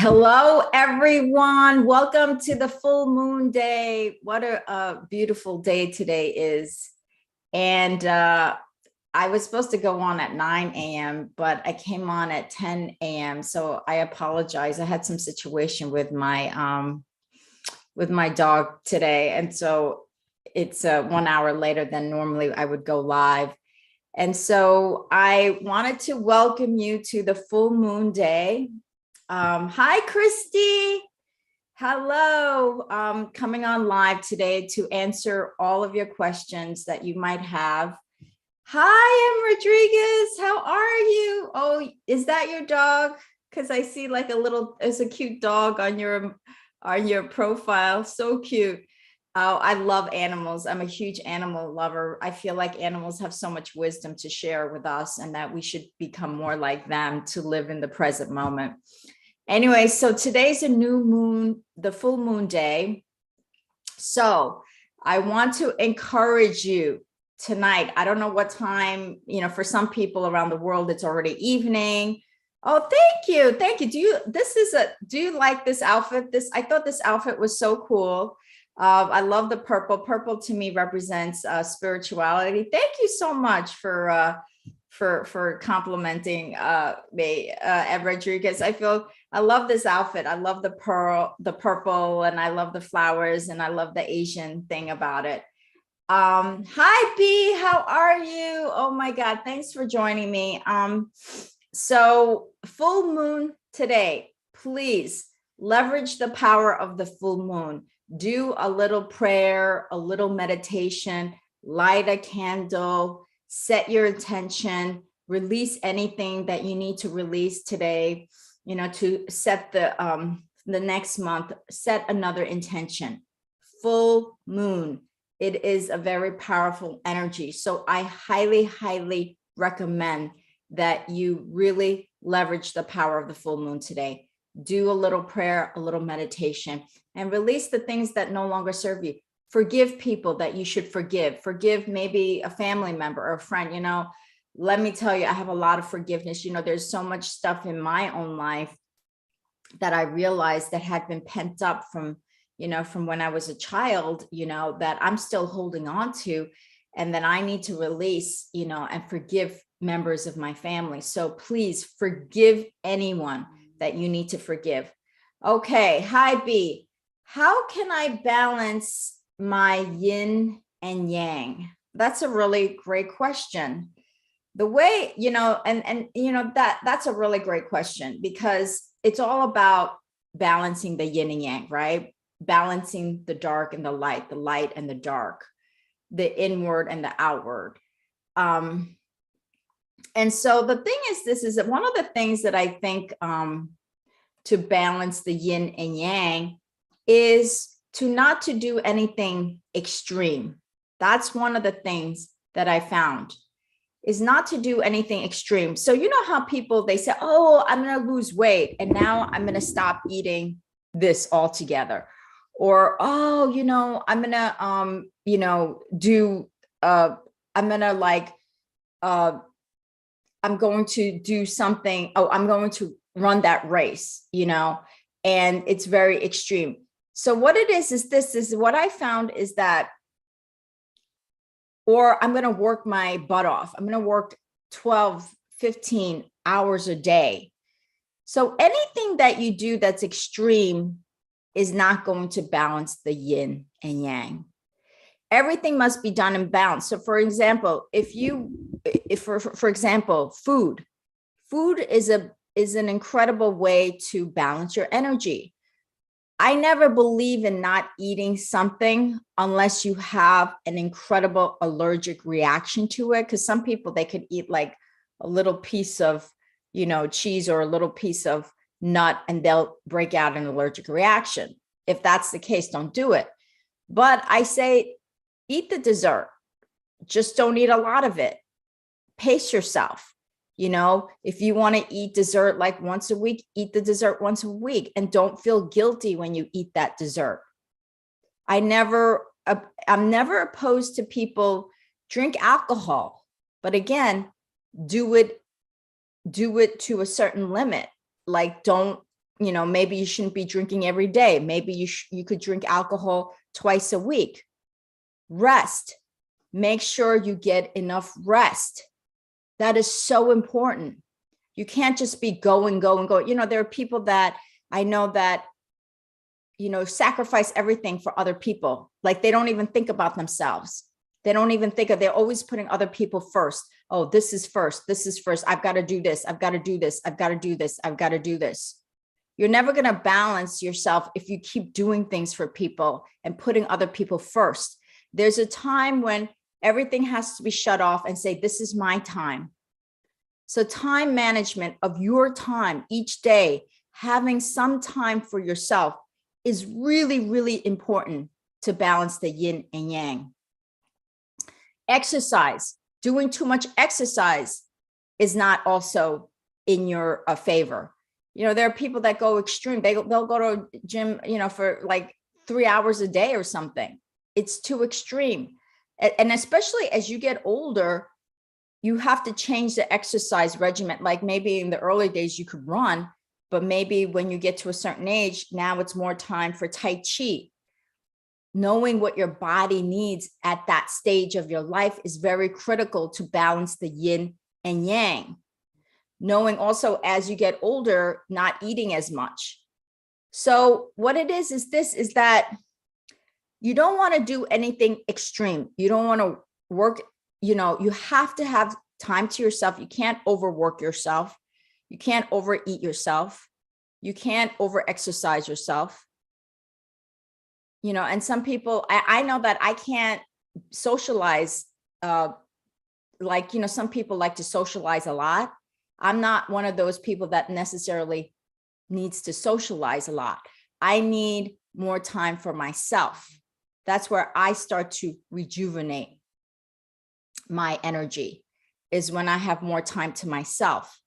Hello, everyone. Welcome to the full moon day. What a beautiful day today is. And I was supposed to go on at 9 a.m., but I came on at 10 a.m. So I apologize. I had some situation with my dog today. And so it's 1 hour later than normally I would go live. And so I wanted to welcome you to the full moon day. Hi, Christy. Hello. Coming on live today to answer all of your questions that you might have. Hi, M. Rodriguez. How are you? Oh, is that your dog? Because I see like it's a cute dog on your profile. So cute. Oh, I love animals. I'm a huge animal lover. I feel like animals have so much wisdom to share with us and that we should become more like them to live in the present moment. Anyway, so today's a new moon, the full moon day. So I want to encourage you tonight. I don't know what time, for some people around the world, it's already evening. Oh, thank you. Thank you. Do you like this outfit? I thought this outfit was so cool. I love the purple. Purple to me represents spirituality. Thank you so much for complimenting me, Ed Rodriguez. I love this outfit. I love the purple, and I love the flowers, and I love the Asian thing about it. Hi, B, how are you? Oh my God, thanks for joining me. So full moon today, please leverage the power of the full moon. Do a little prayer, a little meditation, light a candle, set your intention, release anything that you need to release today, to set the next month, set another intention. Full moon, it is a very powerful energy. So I highly, highly recommend that you really leverage the power of the full moon today. Do a little prayer, a little meditation, and release the things that no longer serve you. Forgive people that you should forgive. Forgive maybe a family member or a friend. Let me tell you, I have a lot of forgiveness. There's so much stuff in my own life that I realized that had been pent up from when I was a child, that I'm still holding on to, and that I need to release, and forgive members of my family. So please forgive anyone that you need to forgive. Okay. Hi, B. How can I balance my yin and yang? That's a really great question. The way, that's a really great question, because it's all about balancing the yin and yang, right? Balancing the dark and the light and the dark, the inward and the outward. And so the thing is, this is one of the things that I think to balance the yin and yang is not to do anything extreme. That's one of the things that I found, is not to do anything extreme. So you know how people, they say, oh, I'm going to lose weight, and now I'm going to stop eating this altogether. Or, oh, I'm going to do something. Oh, I'm going to run that race, and it's very extreme. So what it is what I found is that, or I'm going to work my butt off. I'm going to work 12, 15 hours a day. So anything that you do that's extreme is not going to balance the yin and yang. Everything must be done in balance. So for example, for example, food is an incredible way to balance your energy. I never believe in not eating something unless you have an incredible allergic reaction to it. Because some people, they could eat like a little piece of, cheese or a little piece of nut, and they'll break out an allergic reaction. If that's the case, don't do it. But I say, eat the dessert. Just don't eat a lot of it. Pace yourself. If you want to eat dessert like once a week, eat the dessert once a week, and don't feel guilty when you eat that dessert. I'm never opposed to people drink alcohol, but again, do it to a certain limit. Like, don't, maybe you shouldn't be drinking every day. Maybe you could drink alcohol twice a week. Rest. Make sure you get enough rest. That is so important. You can't just be going. There are people that I know that, sacrifice everything for other people. Like they don't even think about themselves. They don't even they're always putting other people first. Oh, this is first. This is first. I've got to do this. I've got to do this. I've got to do this. I've got to do this. You're never going to balance yourself if you keep doing things for people and putting other people first. There's a time when everything has to be shut off and say, this is my time. So time management of your time each day, having some time for yourself is really, really important to balance the yin and yang. Exercise, doing too much exercise is not also in your favor. There are people that go extreme. They'll go to a gym, for like 3 hours a day or something. It's too extreme. And especially as you get older, you have to change the exercise regimen. Like maybe in the early days you could run, but maybe when you get to a certain age, now it's more time for Tai Chi. Knowing what your body needs at that stage of your life is very critical to balance the yin and yang. Knowing also as you get older, not eating as much. So what it is that you don't want to do anything extreme. You don't want to work, you have to have time to yourself. You can't overwork yourself. You can't overeat yourself. You can't over-exercise yourself. And some people, I know that I can't socialize. Some people like to socialize a lot. I'm not one of those people that necessarily needs to socialize a lot. I need more time for myself. That's where I start to rejuvenate my energy, is when I have more time to myself.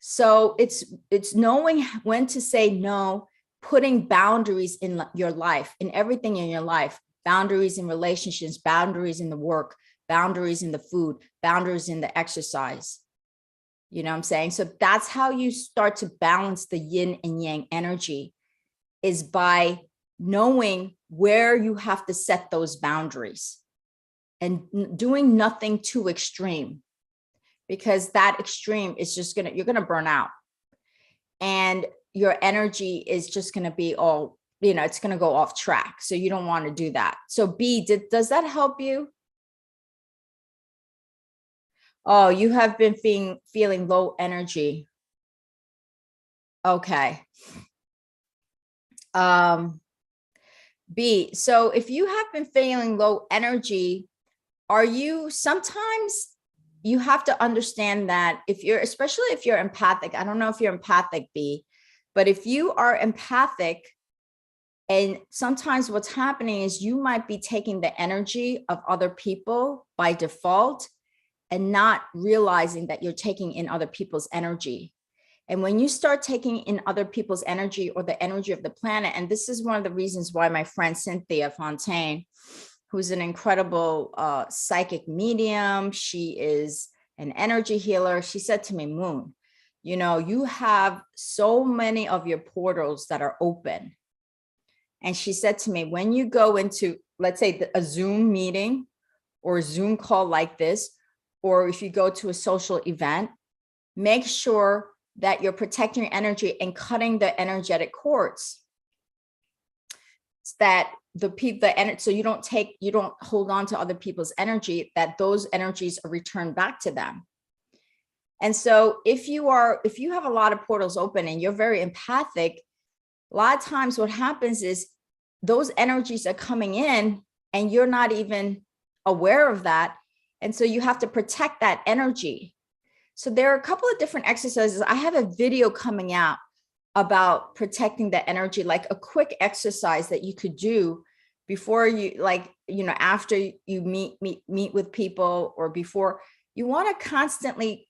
So it's knowing when to say no, putting boundaries in your life, in everything in your life, boundaries in relationships, boundaries in the work, boundaries in the food, boundaries in the exercise. You know what I'm saying? So that's how you start to balance the yin and yang energy, is by knowing where you have to set those boundaries and doing nothing too extreme, because that extreme is just you're going to burn out, and your energy is just going to be all, it's going to go off track. So you don't want to do that. So B, does that help you? Oh, you have been feeling low energy. Okay. B, so if you have been feeling low energy, sometimes you have to understand that especially if you're empathic, I don't know if you're empathic, B, but if you are empathic, and sometimes what's happening is you might be taking the energy of other people by default and not realizing that you're taking in other people's energy. And when you start taking in other people's energy, or the energy of the planet, and this is one of the reasons why my friend Cynthia Fontaine, who's an incredible psychic medium, she is an energy healer, she said to me, Moon, you have so many of your portals that are open. And she said to me, when you go into, let's say, a Zoom meeting or a Zoom call like this, or if you go to a social event, make sure that you're protecting your energy and cutting the energetic cords, so that so you don't hold on to other people's energy, that those energies are returned back to them. And so if you have a lot of portals open and you're very empathic, a lot of times what happens is those energies are coming in and you're not even aware of that. And so you have to protect that energy. So there are a couple of different exercises. I have a video coming out about protecting the energy, like a quick exercise that you could do before you, after you meet with people, or before. You want to constantly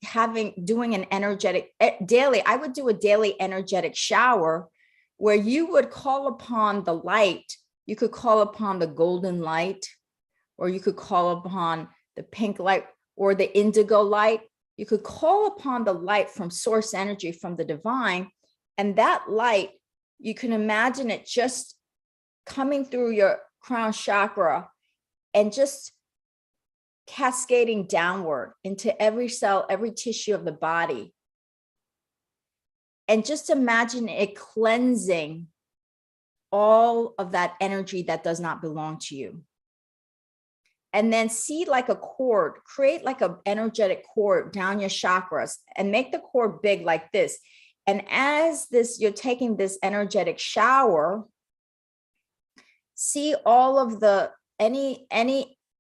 doing an energetic daily. I would do a daily energetic shower where you would call upon the light. You could call upon the golden light, or you could call upon the pink light or the indigo light. You could call upon the light from source energy, from the divine, And that light, you can imagine it just coming through your crown chakra and just cascading downward into every cell, every tissue of the body. And just imagine it cleansing all of that energy that does not belong to you. And then see like a cord, create like an energetic cord down your chakras and make the cord big like this. And as this, you're taking this energetic shower, see all of the, any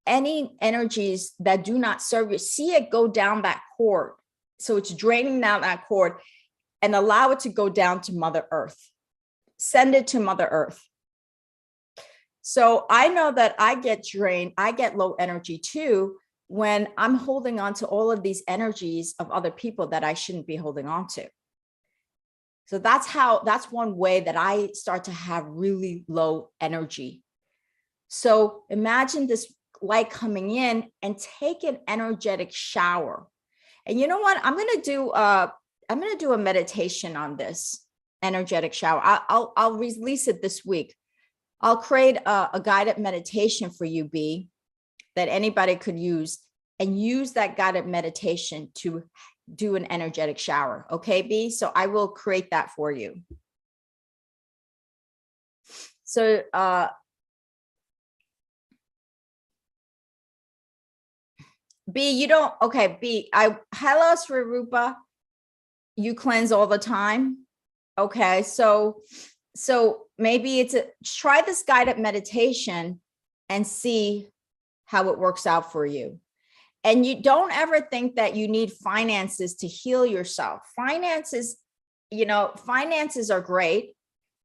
energies that do not serve you, see it go down that cord. So it's draining down that cord, and allow it to go down to Mother Earth. Send it to Mother Earth. So I know that I get drained, I get low energy too, when I'm holding on to all of these energies of other people that I shouldn't be holding on to. So that's one way that I start to have really low energy. So imagine this light coming in and take an energetic shower. And you know what? I'm going to do a meditation on this energetic shower. I'll release it this week. I'll create a guided meditation for you, B, that anybody could use, and use that guided meditation to do an energetic shower. Okay, B? So I will create that for you. So B, you don't, okay, B, hello, Swarupa. You cleanse all the time. Okay, so maybe try this guided meditation and see how it works out for you. And you don't ever think that you need finances to heal yourself. Finances are great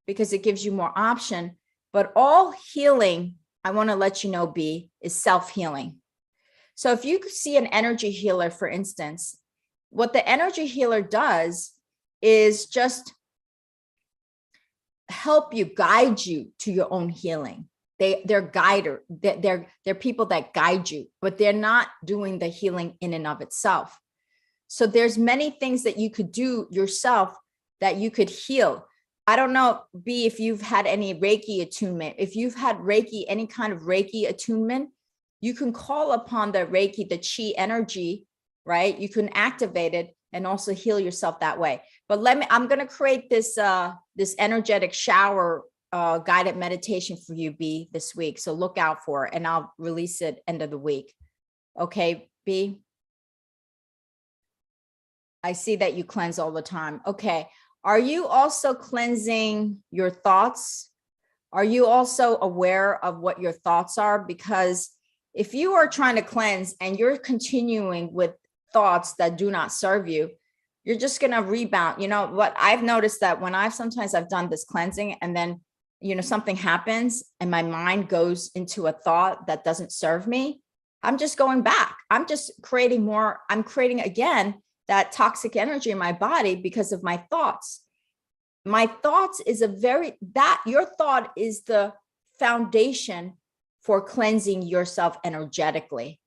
because it gives you more option, but all healing, I want to let you know, B, is self-healing. So if you see an energy healer, for instance, what the energy healer does is just help you, guide you to your own healing. They're guider. They're people that guide you, but they're not doing the healing in and of itself. So there's many things that you could do yourself that you could heal. I don't know, B, if you've had any Reiki attunement. If you've had Reiki, any kind of Reiki attunement, you can call upon the Reiki, the chi energy, right? You can activate it and also heal yourself that way. But I'm going to create this energetic shower guided meditation for you, B, this week. So look out for it, and I'll release it end of the week. Okay, B? I see that you cleanse all the time. Okay. Are you also cleansing your thoughts? Are you also aware of what your thoughts are? Because if you are trying to cleanse and you're continuing with thoughts that do not serve you, you're just going to rebound. You know what? I've noticed that when sometimes I've done this cleansing and then, something happens and my mind goes into a thought that doesn't serve me, I'm just going back. I'm just creating more. I'm creating again that toxic energy in my body because of my thoughts. My thoughts is your thought is the foundation for cleansing yourself energetically.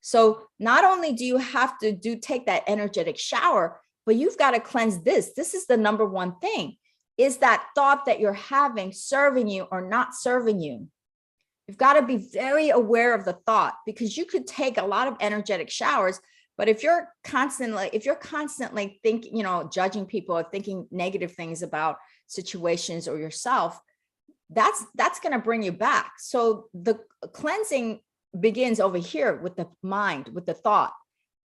So not only do you have to take that energetic shower, but you've got to cleanse this. This is the number one thing. Is that thought that you're having serving you or not serving you? You've got to be very aware of the thought, because you could take a lot of energetic showers, but if you're constantly thinking, judging people or thinking negative things about situations or yourself, that's going to bring you back. So the cleansing begins over here with the mind, with the thought.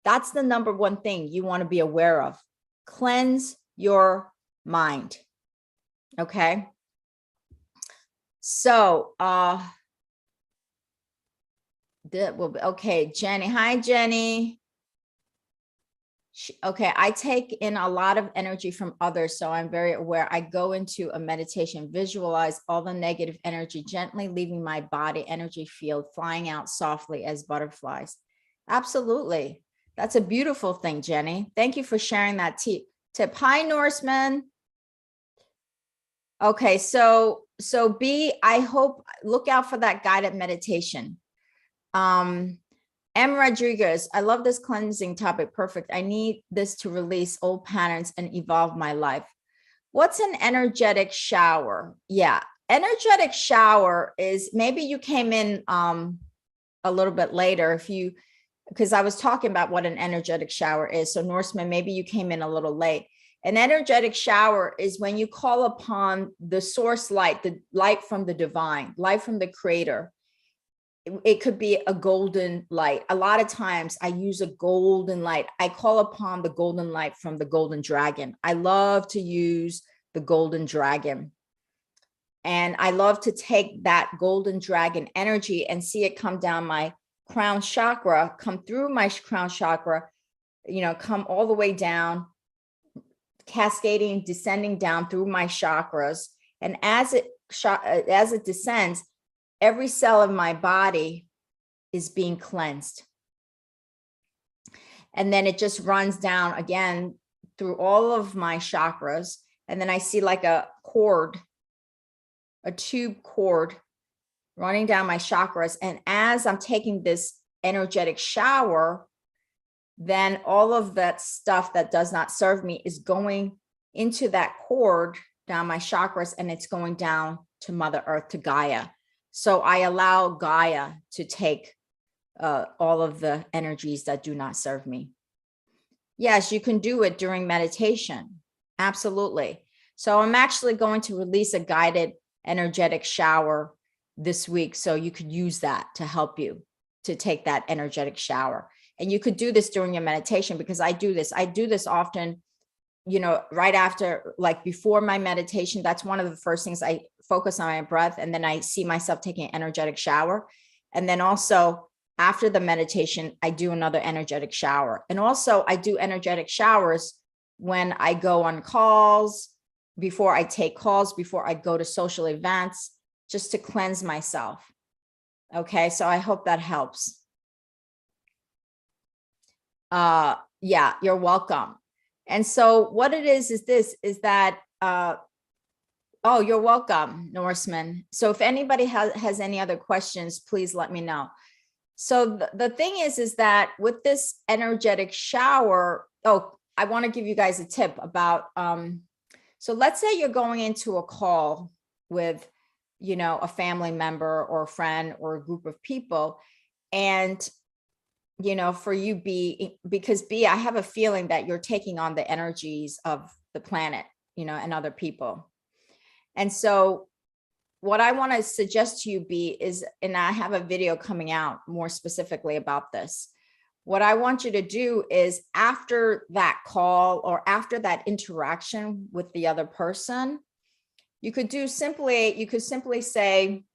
That's the number one thing you want to be aware of. Cleanse your mind. Okay. So, okay, Jenny. Hi, Jenny. Okay, I take in a lot of energy from others, so I'm very aware. I go into a meditation, visualize all the negative energy gently leaving my body energy field, flying out softly as butterflies. Absolutely. That's a beautiful thing, Jenny. Thank you for sharing that tip. Hi, Norseman. Okay, so B, look out for that guided meditation. M. Rodriguez, I love this cleansing topic. Perfect. I need this to release old patterns and evolve my life. What's an energetic shower? Yeah, energetic shower is, maybe you came in a little bit later, because I was talking about what an energetic shower is. So Norseman, maybe you came in a little late. An energetic shower is when you call upon the source light, the light from the divine, light from the creator. It could be a golden light. A lot of times I use a golden light. I call upon the golden light from the golden dragon. I love to use the golden dragon. And I love to take that golden dragon energy and see it come down my crown chakra, come through my crown chakra, come all the way down, cascading, descending down through my chakras. And as it descends, every cell of my body is being cleansed. And then it just runs down again through all of my chakras. And then I see like a cord, a tube cord running down my chakras. And as I'm taking this energetic shower, then all of that stuff that does not serve me is going into that cord down my chakras, and it's going down to Mother Earth, to Gaia. So I allow Gaia to take all of the energies that do not serve me. Yes, you can do it during meditation. Absolutely. So I'm actually going to release a guided energetic shower this week. So you could use that to help you to take that energetic shower. And you could do this during your meditation, because I do this. I do this often, right after, like before my meditation. That's one of the first things I focus on, my breath. And then I see myself taking an energetic shower. And then also after the meditation, I do another energetic shower. And also I do energetic showers when I go on calls, before I take calls, before I go to social events, just to cleanse myself. Okay, so I hope that helps. Yeah, you're welcome. And so what it is that, oh, you're welcome, Norseman. So if anybody has any other questions, please let me know. So the thing is that with this energetic shower, I want to give you guys a tip about, so let's say you're going into a call with, a family member or a friend or a group of people. And, for you, because I have a feeling that you're taking on the energies of the planet, and other people. And so what I want to suggest to you, is, and I have a video coming out more specifically about this. What I want you to do is, after that call or after that interaction with the other person, you could simply say,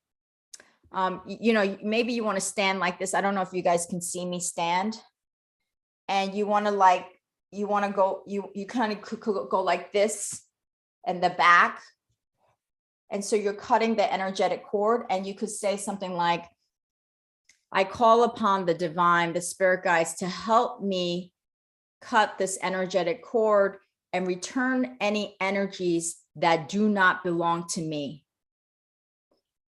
maybe you want to stand like this. I don't know if you guys can see me stand. And you want to go, you kind of could go like this in the back. And so you're cutting the energetic cord, and you could say something like, I call upon the divine, the spirit guides, to help me cut this energetic cord and return any energies that do not belong to me.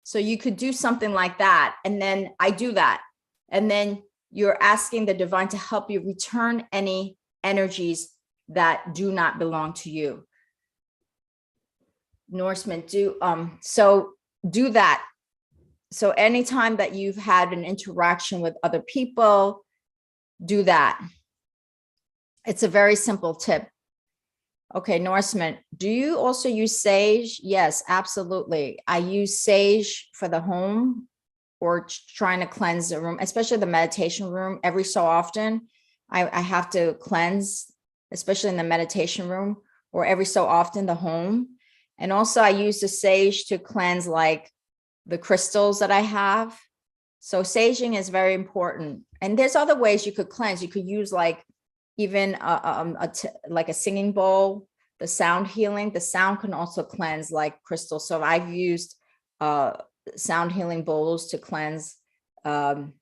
So you could do something like that. And then I do that. And then you're asking the divine to help you return any energies that do not belong to you. Norseman, so do that. So anytime that you've had an interaction with other people, do that. It's a very simple tip. Okay, Norseman, do you also use sage? Yes, absolutely. I use sage for the home or trying to cleanse the room, especially the meditation room. Every so often, I have to cleanse, especially in the meditation room, or every so often the home. And also I use the sage to cleanse like the crystals that I have. So saging is very important. And there's other ways you could cleanse. You could use like even like a singing bowl, the sound healing. The sound can also cleanse like crystals. So I've used sound healing bowls to cleanse the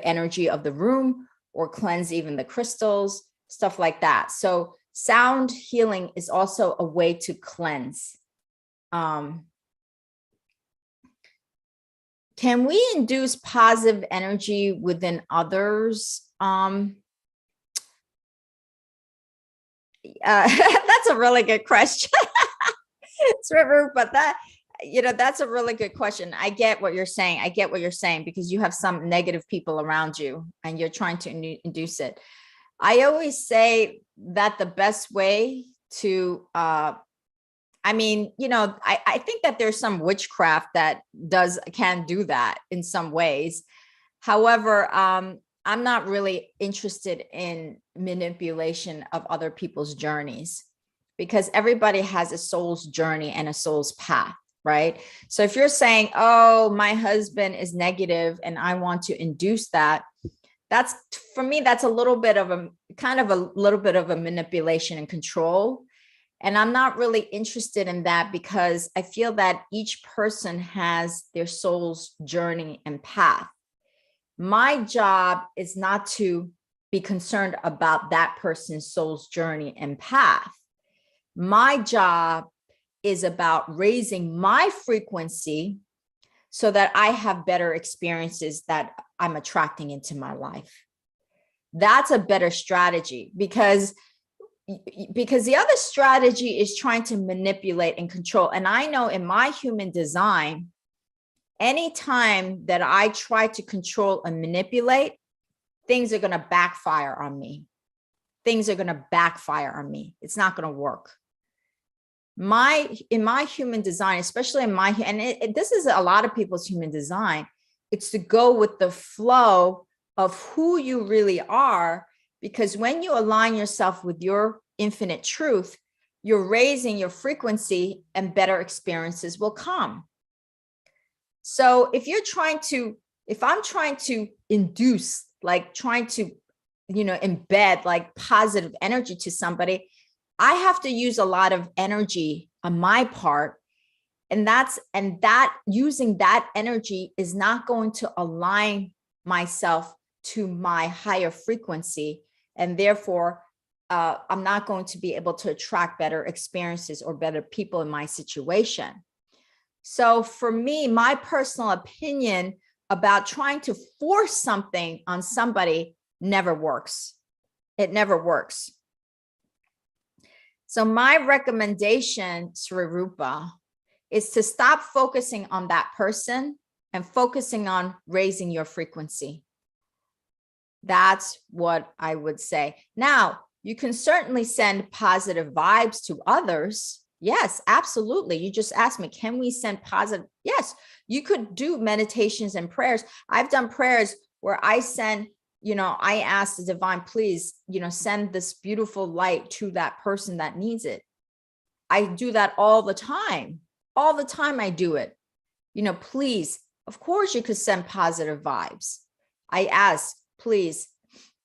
energy of the room, or cleanse even the crystals, stuff like that. So sound healing is also a way to cleanse. Can we induce positive energy within others? That's a really good question. Trevor, but that's a really good question. I get what you're saying. I get what you're saying because you have some negative people around you and you're trying to induce it. I always say that the best way to, I think that there's some witchcraft that can do that in some ways. However, I'm not really interested in manipulation of other people's journeys because everybody has a soul's journey and a soul's path, right? So if you're saying, oh, my husband is negative and I want to induce that, that's, for me, that's a little bit of a little bit of a manipulation and control. And I'm not really interested in that because I feel that each person has their soul's journey and path. My job is not to be concerned about that person's soul's journey and path. My job is about raising my frequency so that I have better experiences that I'm attracting into my life. That's a better strategy because the other strategy is trying to manipulate and control. And I know in my human design, anytime that I try to control and manipulate, things are going to backfire on me. Things are going to backfire on me. It's not going to work. In my human design, especially in my, and this is a lot of people's human design, it's to go with the flow of who you really are. Because when you align yourself with your infinite truth, you're raising your frequency and better experiences will come. So if I'm trying to induce, like trying to, embed like positive energy to somebody, I have to use a lot of energy on my part. And using that energy is not going to align myself to my higher frequency. And therefore, I'm not going to be able to attract better experiences or better people in my situation. So for me, my personal opinion about trying to force something on somebody never works. It never works. So my recommendation, Swarupa, is to stop focusing on that person and focusing on raising your frequency. That's what I would say. Now, you can certainly send positive vibes to others. Yes, absolutely. You just asked me, can we send positive? Yes, you could do meditations and prayers. I've done prayers where I send, I ask the divine, please, send this beautiful light to that person that needs it. I do that all the time. All the time I do it. Please, of course you could send positive vibes. I ask, please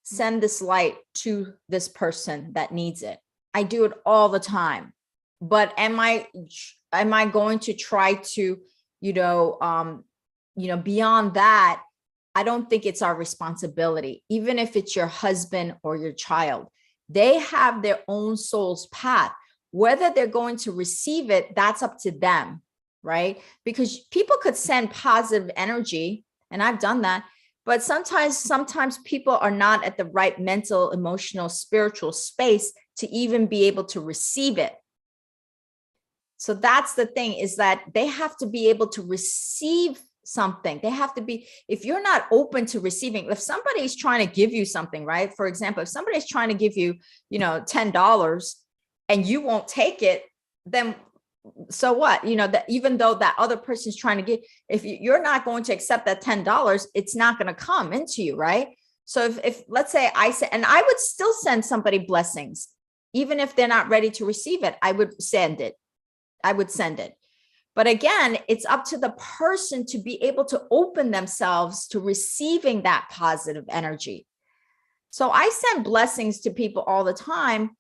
send this light to this person that needs it. I do it all the time. But am I going to try to, beyond that, I don't think it's our responsibility, even if it's your husband or your child. They have their own soul's path. Whether they're going to receive it, that's up to them, right? Because people could send positive energy, and I've done that, but sometimes people are not at the right mental, emotional, spiritual space to even be able to receive it. So that's the thing, is that they have to be able to receive something. They have to be, if you're not open to receiving, if somebody's trying to give you something, right? For example, if somebody's trying to give you, $10 and you won't take it, then so what? That even though that other person's trying to give, if you're not going to accept that $10, it's not going to come into you, right? So if let's say I said, and I would still send somebody blessings, even if they're not ready to receive it, I would send it. But again, it's up to the person to be able to open themselves to receiving that positive energy. So I send blessings to people all the time.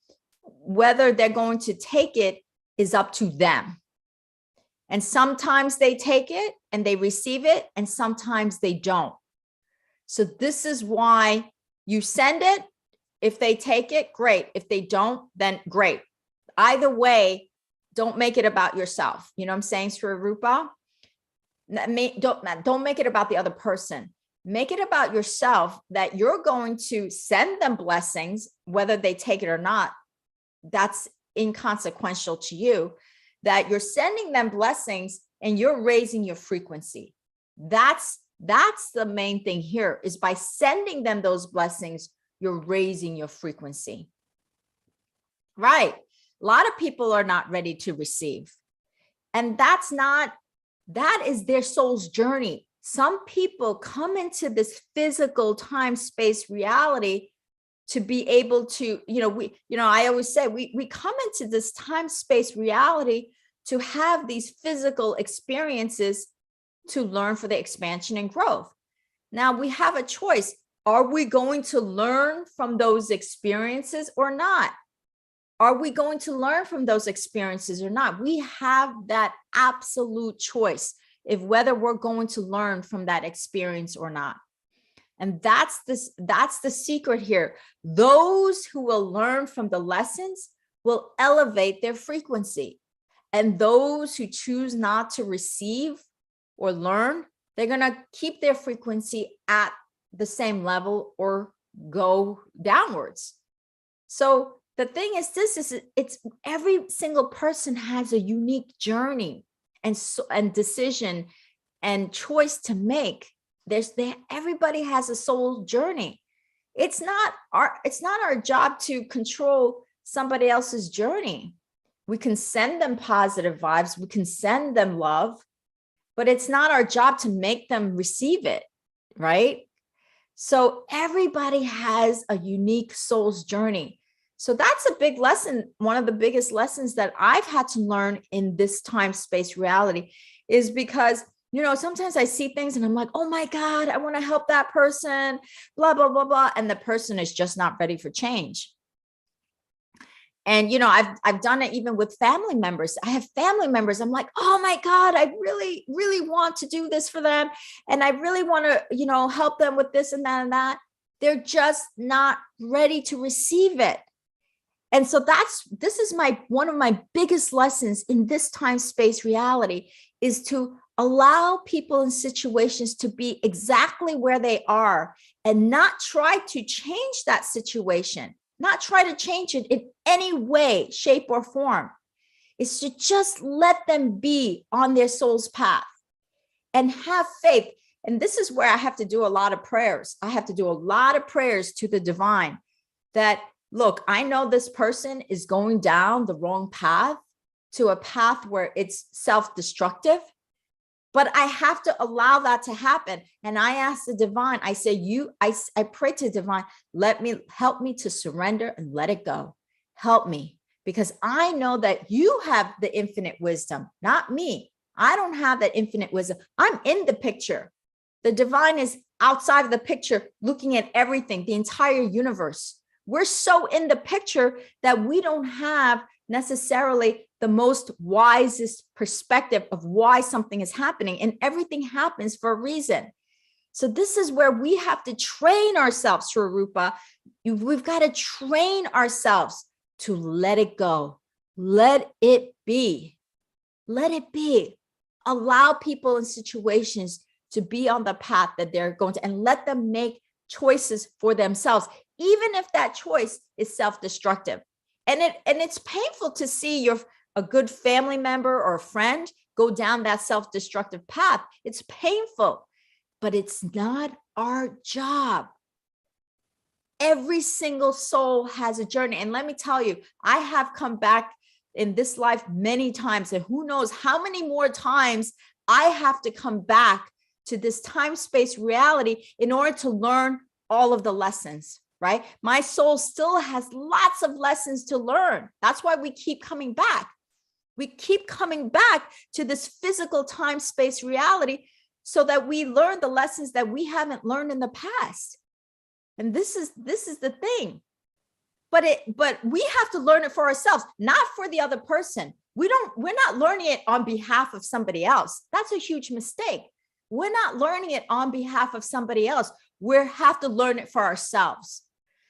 Whether they're going to take it is up to them. And sometimes they take it and they receive it, and sometimes they don't. So this is why you send it. If they take it, great. If they don't, then great. Either way, don't make it about yourself. You know what I'm saying, Swarupa? Don't make it about the other person. Make it about yourself, that you're going to send them blessings, whether they take it or not. That's inconsequential to you. that you're sending them blessings and you're raising your frequency. That's the main thing here, is by sending them those blessings, you're raising your frequency. Right. A lot of people are not ready to receive. And that is their soul's journey. Some people come into this physical time, space reality to be able to, I always say we come into this time, space reality to have these physical experiences to learn for the expansion and growth. Now we have a choice. Are we going to learn from those experiences or not? Are we going to learn from those experiences or not? We have that absolute choice if whether we're going to learn from that experience or not. And that's the secret here. Those who will learn from the lessons will elevate their frequency. And those who choose not to receive or learn, they're going to keep their frequency at the same level or go downwards. So the thing is, it's every single person has a unique journey and decision and choice to make. Everybody has a soul journey. It's not our job to control somebody else's journey. We can send them positive vibes, we can send them love, but it's not our job to make them receive it, right? So everybody has a unique soul's journey. So that's a big lesson. One of the biggest lessons that I've had to learn in this time, space reality is because, sometimes I see things and I'm like, oh my God, I want to help that person, blah, blah, blah, blah. And the person is just not ready for change. And, I've done it even with family members. I have family members. I'm like, oh my God, I really, really want to do this for them. And I really want to, help them with this and that and that. They're just not ready to receive it. And so this is one of my biggest lessons in this time, space reality, is to allow people in situations to be exactly where they are and not try to change that situation, not try to change it in any way, shape, or form. It's to just let them be on their soul's path and have faith. And this is where I have to do a lot of prayers. I have to do a lot of prayers to the divine that, look, I know this person is going down the wrong path, to a path where it's self-destructive, but I have to allow that to happen. And I ask the divine, I say, I pray to divine, help me to surrender and let it go. Help me, because I know that you have the infinite wisdom, not me. I don't have that infinite wisdom. I'm in the picture. The divine is outside of the picture, looking at everything, the entire universe. We're so in the picture that we don't have necessarily the most wisest perspective of why something is happening, and everything happens for a reason. So this is where we have to train ourselves, Swarupa. We've got to train ourselves to let it go. Let it be. Let it be. Allow people in situations to be on the path that they're going to, and let them make choices for themselves, even if that choice is self-destructive. And it's painful to see a good family member or a friend go down that self-destructive path. It's painful, but it's not our job. Every single soul has a journey. And let me tell you, I have come back in this life many times, and who knows how many more times I have to come back to this time-space reality in order to learn all of the lessons, right? My soul still has lots of lessons to learn. That's why we keep coming back. We keep coming back to this physical time-space reality so that we learn the lessons that we haven't learned in the past. And this is the thing. But we have to learn it for ourselves, not for the other person. We're not learning it on behalf of somebody else. That's a huge mistake. We're not learning it on behalf of somebody else. We have to learn it for ourselves.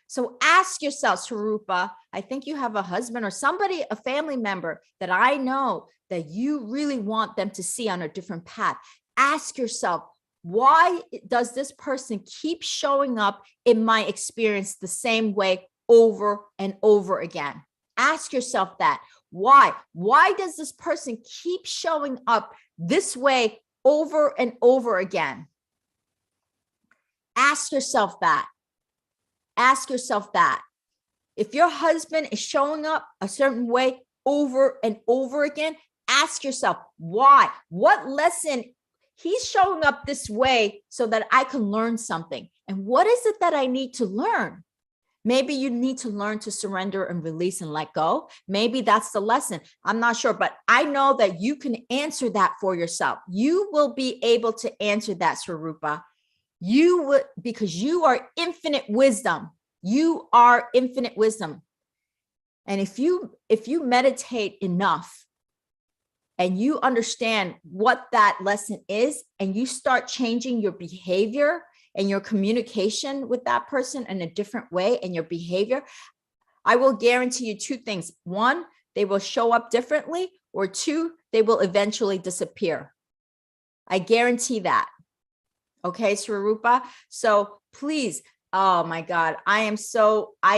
So ask yourself, Swarupa, I think you have a husband or somebody, a family member that I know that you really want them to see on a different path. Ask yourself, why does this person keep showing up in my experience the same way over and over again? Ask yourself that. Why? Why does this person keep showing up this way over and over again? Ask yourself that. Ask yourself that. If your husband is showing up a certain way over and over again, ask yourself, why? What lesson? He's showing up this way so that I can learn something. And what is it that I need to learn? Maybe you need to learn to surrender and release and let go. Maybe that's the lesson. I'm not sure, but I know that you can answer that for yourself. You will be able to answer that, Swarupa. You would, because you are infinite wisdom. You are infinite wisdom. And if you meditate enough and you understand what that lesson is, and you start changing your behavior and your communication with that person in a different way, and your behavior, I will guarantee you two things. One, they will show up differently, or two, they will eventually disappear. I guarantee that. Okay, Swarupa. So please, oh my God, I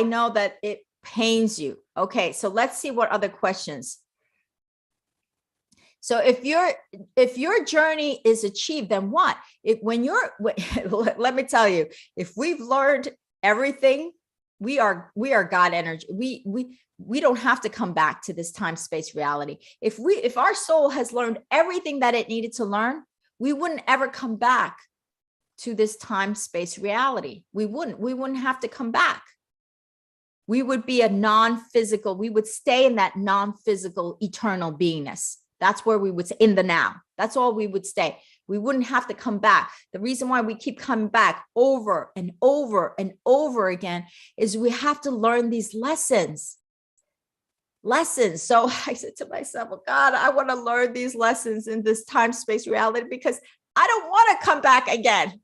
know that it pains you. Okay, so let's see what other questions. So if your journey is achieved, then what? Let me tell you, if we've learned everything, we are God energy. We don't have to come back to this time space reality. If our soul has learned everything that it needed to learn, we wouldn't ever come back to this time space reality. We wouldn't have to come back. We would be a non-physical. We would stay in that non-physical eternal beingness. That's where we would say, in the now. That's all we would stay. We wouldn't have to come back. The reason why we keep coming back over and over and over again is we have to learn these lessons. So I said to myself, well, God, I want to learn these lessons in this time space reality, because I don't want to come back again.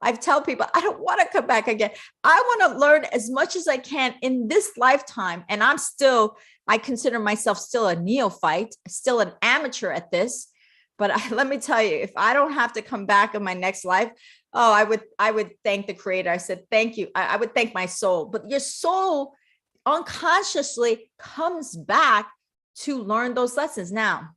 I tell people, I don't want to come back again. I want to learn as much as I can in this lifetime. And I consider myself still a neophyte, still an amateur at this. But let me tell you, if I don't have to come back in my next life, I would thank the Creator. I said, thank you. I would thank my soul. But your soul unconsciously comes back to learn those lessons now.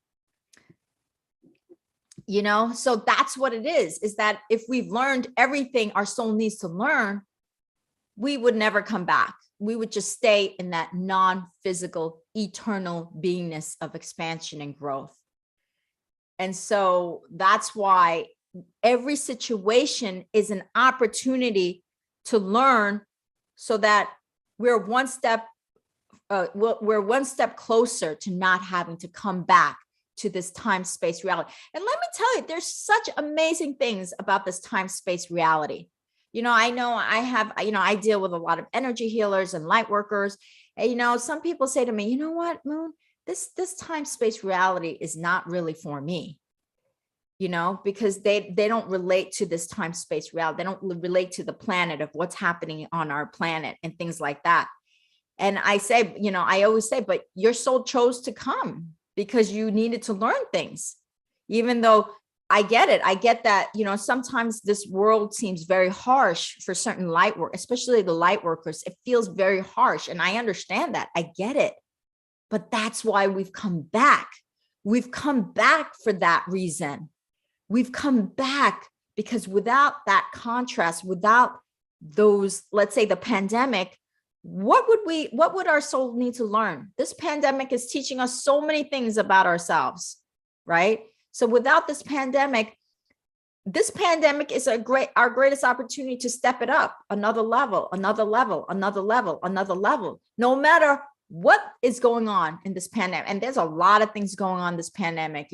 So that's what it is that if we've learned everything our soul needs to learn, we would never come back. We would just stay in that non-physical, eternal beingness of expansion and growth. And so that's why every situation is an opportunity to learn, so that we're one step closer to not having to come back to this time space reality. And let me tell you, there's such amazing things about this time space reality. I know I deal with a lot of energy healers and light workers. And, some people say to me, you know what, Moon, this time space reality is not really for me, because they don't relate to this time space reality. They don't relate to the planet of what's happening on our planet and things like that. And I say, I always say, but your soul chose to come because you needed to learn things, even though I get it. I get that, sometimes this world seems very harsh for certain light work, especially the light workers. It feels very harsh. And I understand that. I get it. But that's why we've come back. We've come back for that reason. We've come back because without that contrast, without those, let's say the pandemic, what would our soul need to learn? This pandemic is teaching us so many things about ourselves, right? So without this pandemic is our greatest opportunity to step it up another level, no matter what is going on in this pandemic. And there's a lot of things going on in this pandemic,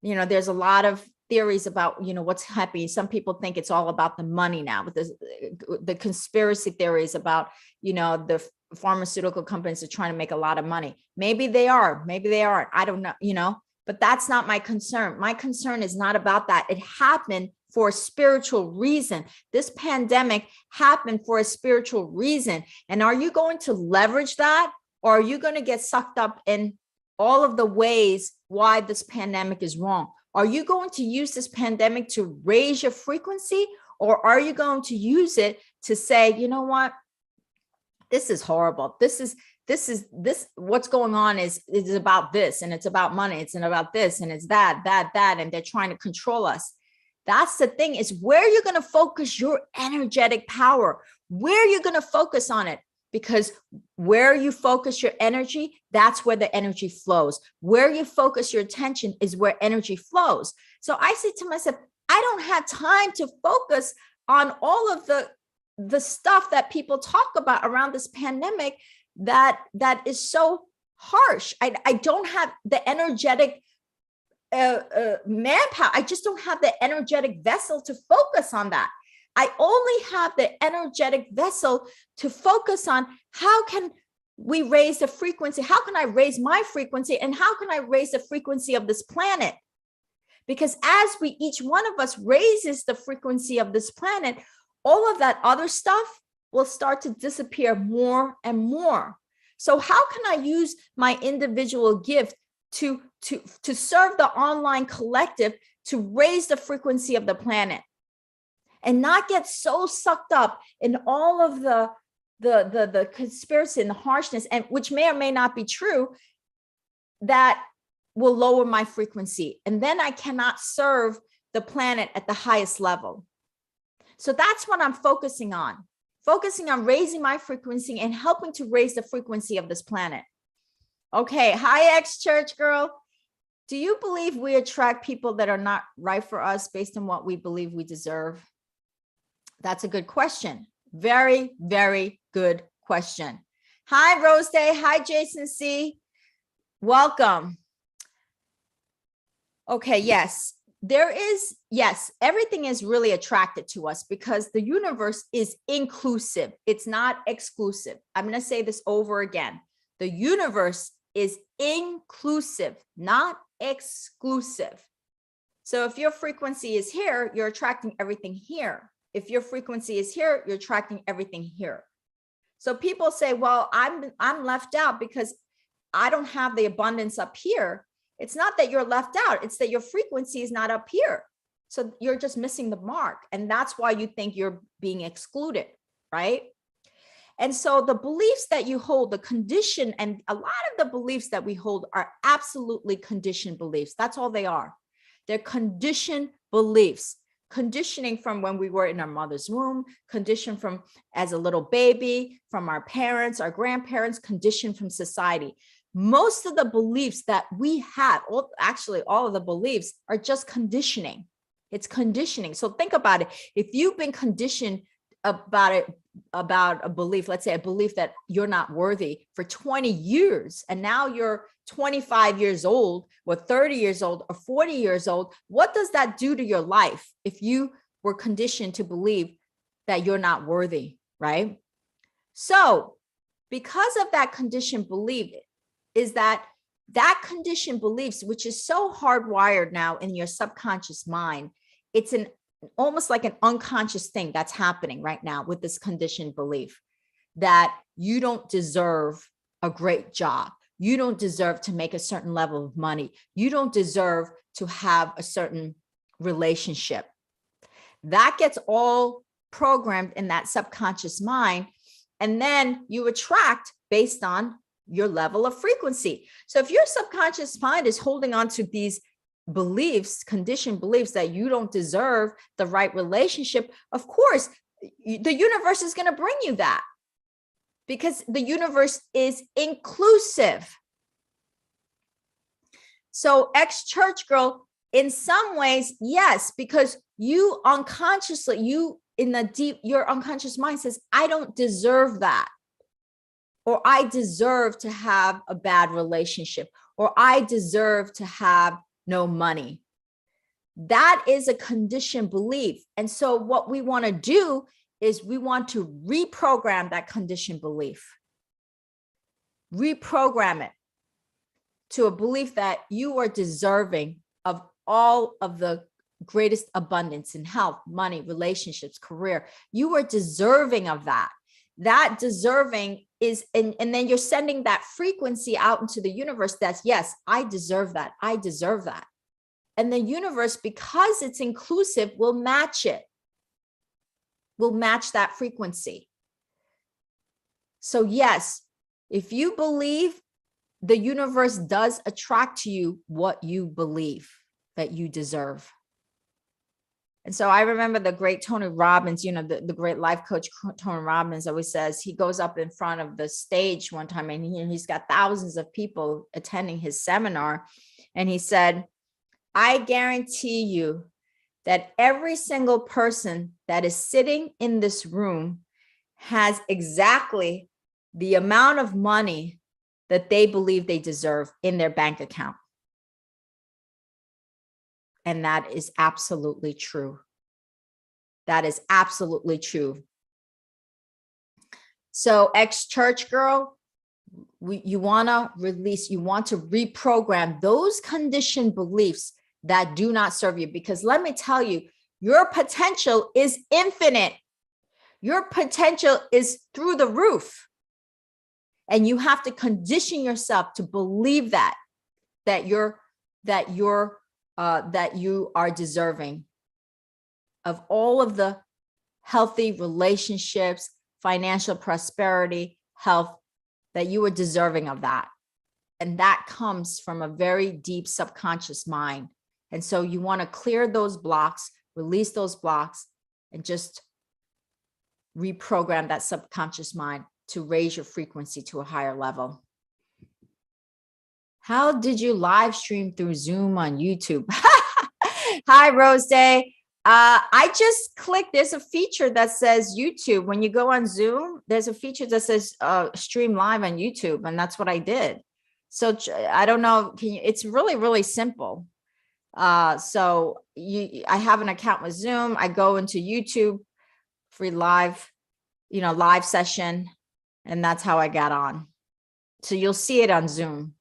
there's a lot of theories about, what's happening. Some people think it's all about the money now, with the conspiracy theories about, the pharmaceutical companies are trying to make a lot of money. Maybe they are, maybe they aren't. I don't know, but that's not my concern. My concern is not about that. It happened for a spiritual reason. This pandemic happened for a spiritual reason. And are you going to leverage that? Or are you going to get sucked up in all of the ways why this pandemic is wrong? Are you going to use this pandemic to raise your frequency? Or are you going to use it to say, you know what? This is horrible. This what's going on is about this, and it's about money, it's about this, and it's that, and they're trying to control us. That's the thing, is where you're going to focus your energetic power, where you're going to focus on it. Because where you focus your energy, that's where the energy flows. Where you focus your attention is where energy flows. So I say to myself, I don't have time to focus on all of the stuff that people talk about around this pandemic that is so harsh. I don't have the energetic manpower. I just don't have the energetic vessel to focus on that. I only have the energetic vessel to focus on how can we raise the frequency? How can I raise my frequency? And how can I raise the frequency of this planet? Because as each one of us raises the frequency of this planet, all of that other stuff will start to disappear more and more. So how can I use my individual gift to serve the online collective to raise the frequency of the planet? And not get so sucked up in all of the conspiracy and the harshness, and which may or may not be true, that will lower my frequency. And then I cannot serve the planet at the highest level. So that's what I'm focusing on raising my frequency and helping to raise the frequency of this planet. Okay, hi, ex-church girl. Do you believe we attract people that are not right for us based on what we believe we deserve? That's a good question. Very, very good question. Hi, Rose Day. Hi, Jason C. Welcome. Okay, yes, everything is really attracted to us because the universe is inclusive. It's not exclusive. I'm going to say this over again. The universe is inclusive, not exclusive. So if your frequency is here, you're attracting everything here. If your frequency is here, you're attracting everything here. So people say, well, I'm left out because I don't have the abundance up here. It's not that you're left out. It's that your frequency is not up here. So you're just missing the mark. And that's why you think you're being excluded, right? And so the beliefs that you hold, the condition, and a lot of the beliefs that we hold are absolutely conditioned beliefs. That's all they are. They're conditioned beliefs. Conditioning from when we were in our mother's womb, conditioned from as a little baby, from our parents, our grandparents, conditioned from society. Most of the beliefs that we have, actually all of the beliefs are just conditioning. It's conditioning. So think about it. If you've been conditioned about a belief, let's say a belief that you're not worthy for 20 years, and now you're 25 years old or 30 years old or 40 years old, what does that do to your life if you were conditioned to believe that you're not worthy, right? So because of that conditioned belief, is that conditioned beliefs, which is so hardwired now in your subconscious mind, it's almost like an unconscious thing that's happening right now with this conditioned belief that you don't deserve a great job. You don't deserve to make a certain level of money. You don't deserve to have a certain relationship. That gets all programmed in that subconscious mind. And then you attract based on your level of frequency. So if your subconscious mind is holding on to these beliefs, conditioned beliefs that you don't deserve the right relationship, of course, the universe is going to bring you that because the universe is inclusive. So ex-church girl, in some ways, yes, because you unconsciously, your unconscious mind says, I don't deserve that. Or I deserve to have a bad relationship, or I deserve to have no money. That is a conditioned belief. And so what we want to do is we want to reprogram that conditioned belief. Reprogram it to a belief that you are deserving of all of the greatest abundance in health, money, relationships, career. You are deserving of that. That deserving is, and then you're sending that frequency out into the universe. That's, yes, I deserve that. I deserve that. And the universe, because it's inclusive, will match it, will match that frequency. So yes, If you believe, the universe does attract to you what you believe that you deserve. And so I remember the great Tony Robbins, the great life coach, Tony Robbins always says, he goes up in front of the stage one time and he's got thousands of people attending his seminar. And he said, I guarantee you that every single person that is sitting in this room has exactly the amount of money that they believe they deserve in their bank account. And that is absolutely true. That is absolutely true. So ex-church girl, you want to release, you want to reprogram those conditioned beliefs that do not serve you. Because let me tell you, your potential is infinite. Your potential is through the roof. And you have to condition yourself to believe that you are deserving of all of the healthy relationships, financial prosperity, health, that you are deserving of that. And that comes from a very deep subconscious mind. And so you want to clear those blocks, release those blocks, and just reprogram that subconscious mind to raise your frequency to a higher level. How did you live stream through Zoom on YouTube? Hi, Rose Day. I just clicked, there's a feature that says YouTube. When you go on Zoom, there's a feature that says stream live on YouTube, and that's what I did. So I don't know, it's really, really simple. I have an account with Zoom. I go into YouTube, free live, live session, and that's how I got on. So you'll see it on Zoom.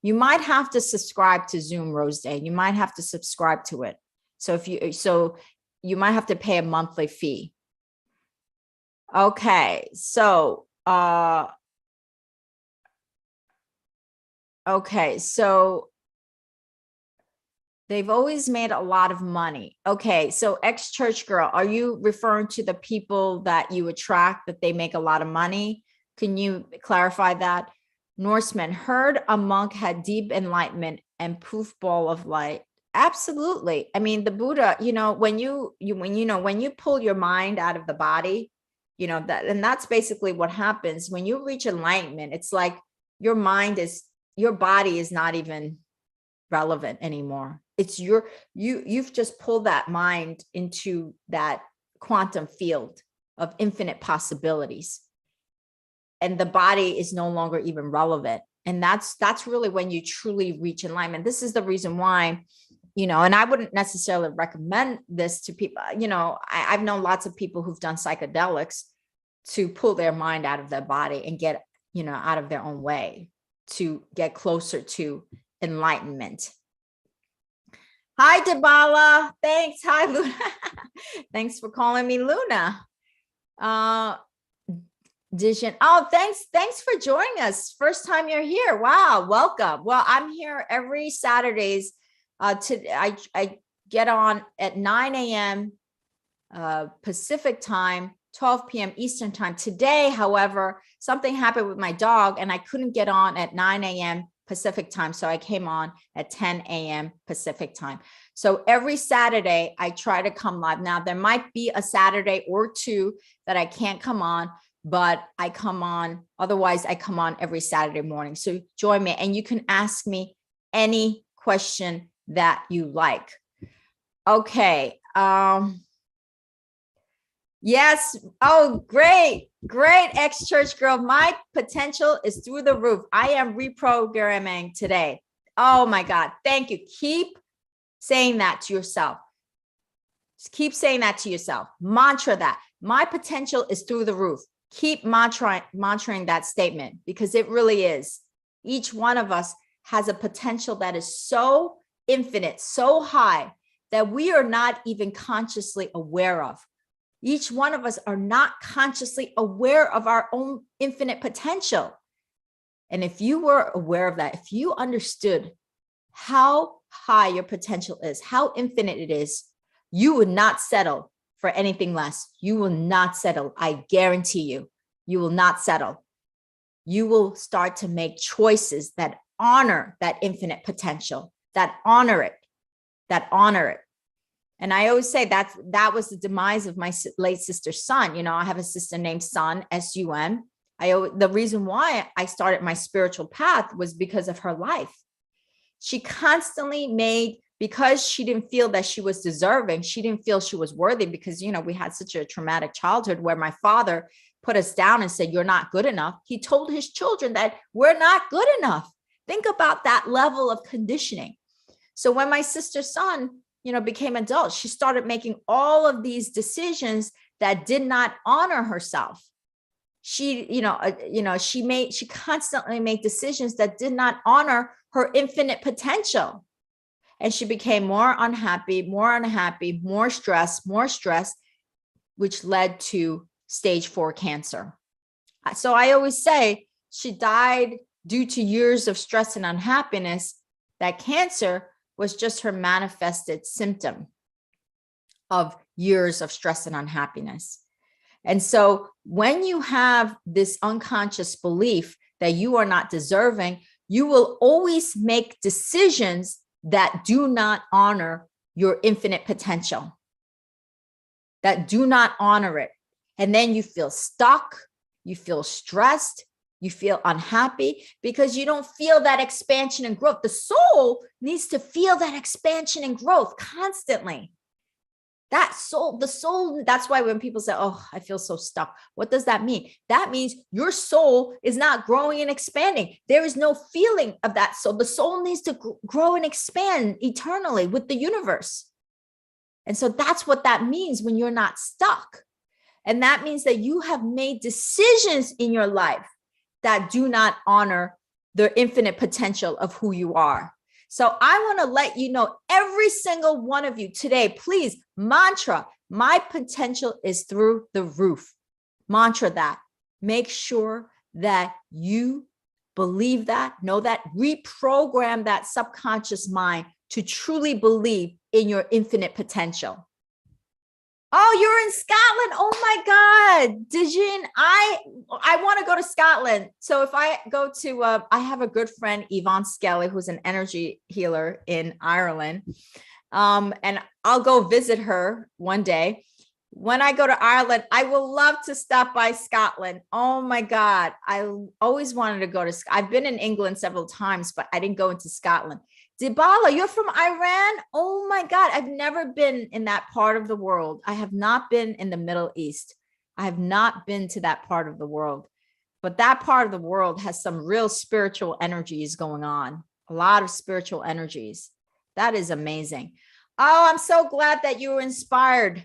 You might have to subscribe to Zoom, Rose Day. You might have to subscribe to it. So you might have to pay a monthly fee. Okay. So, they've always made a lot of money. Okay. So ex-church girl, are you referring to the people that you attract, that they make a lot of money? Can you clarify that? Norseman, heard a monk had deep enlightenment and poof ball of light. Absolutely. I mean, the Buddha, when you pull your mind out of the body, and that's basically what happens when you reach enlightenment. It's like your body is not even relevant anymore. It's you've just pulled that mind into that quantum field of infinite possibilities. And the body is no longer even relevant. And that's really when you truly reach enlightenment. This is the reason why, and I wouldn't necessarily recommend this to people. I've known lots of people who've done psychedelics to pull their mind out of their body and get, out of their own way to get closer to enlightenment. Hi, Debala. Thanks. Hi, Luna. Thanks for calling me Luna. Dijon. Oh, thanks for joining us. First time you're here. Wow, welcome. Well, I'm here every Saturdays. I get on at 9 a.m. Pacific time, 12 p.m. Eastern time. Today, however, something happened with my dog and I couldn't get on at 9 a.m. Pacific time. So I came on at 10 a.m. Pacific time. So every Saturday I try to come live. Now there might be a Saturday or two that I can't come on, but I come on. Otherwise I come on every Saturday morning. So join me and you can ask me any question that you like. Okay. Yes. Oh, great. Ex-church girl. My potential is through the roof. I am reprogramming today. Oh my God. Thank you. Keep saying that to yourself. Just keep saying that to yourself. Mantra that. My potential is through the roof. Keep mantraing that statement because it really is. Each one of us has a potential that is so infinite, so high that we are not even consciously aware of. Each one of us are not consciously aware of our own infinite potential. And if you were aware of that, if you understood how high your potential is, how infinite it is, you would not settle for anything less. You will not settle. I guarantee you, you will not settle. you will start to make choices that honor that infinite potential, that honor it, that honor it. And I always say that was the demise of my late sister's Sun. You know, I have a sister named Sun, S-U-N. The reason why I started my spiritual path was because of her life. She constantly made, because she didn't feel that she was deserving, she didn't feel she was worthy, because, you know, we had such a traumatic childhood where my father put us down and said, you're not good enough. He told his children that we're not good enough. Think about that level of conditioning. So when my sister's Sun, you know, became adult, she started making all of these decisions that did not honor herself. She constantly made decisions that did not honor her infinite potential. And she became more unhappy, more stress, which led to stage 4 cancer. So I always say she died due to years of stress and unhappiness. That cancer was just her manifested symptom of years of stress and unhappiness. And so when you have this unconscious belief that you are not deserving, you will always make decisions that do not honor your infinite potential, that do not honor it. And then you feel stuck, you feel stressed, you feel unhappy because you don't feel that expansion and growth. The soul needs to feel that expansion and growth constantly. That soul, the soul, that's why when people say, oh, I feel so stuck, what does that mean? That means your soul is not growing and expanding. There is no feeling of that soul. The soul needs to grow and expand eternally with the universe. And so that's what that means when you're not stuck. And that means that you have made decisions in your life that do not honor the infinite potential of who you are. So I want to let you know, every single one of you today, please, mantra, my potential is through the roof. Mantra that. Make sure that you believe that, know that, reprogram that subconscious mind to truly believe in your infinite potential. Oh, you're in Scotland. Oh my God. Dijin, I want to go to Scotland. So if I go to, I have a good friend, Yvonne Skelly, who's an energy healer in Ireland. And I'll go visit her one day. When I go to Ireland, I will love to stop by Scotland. Oh my God. I always wanted to go to, I've been in England several times, but I didn't go into Scotland. Dibala, you're from Iran? Oh my God, I've never been in that part of the world. I have not been in the Middle East. I have not been to that part of the world. But that part of the world has some real spiritual energies going on. A lot of spiritual energies. That is amazing. Oh, I'm so glad that you were inspired.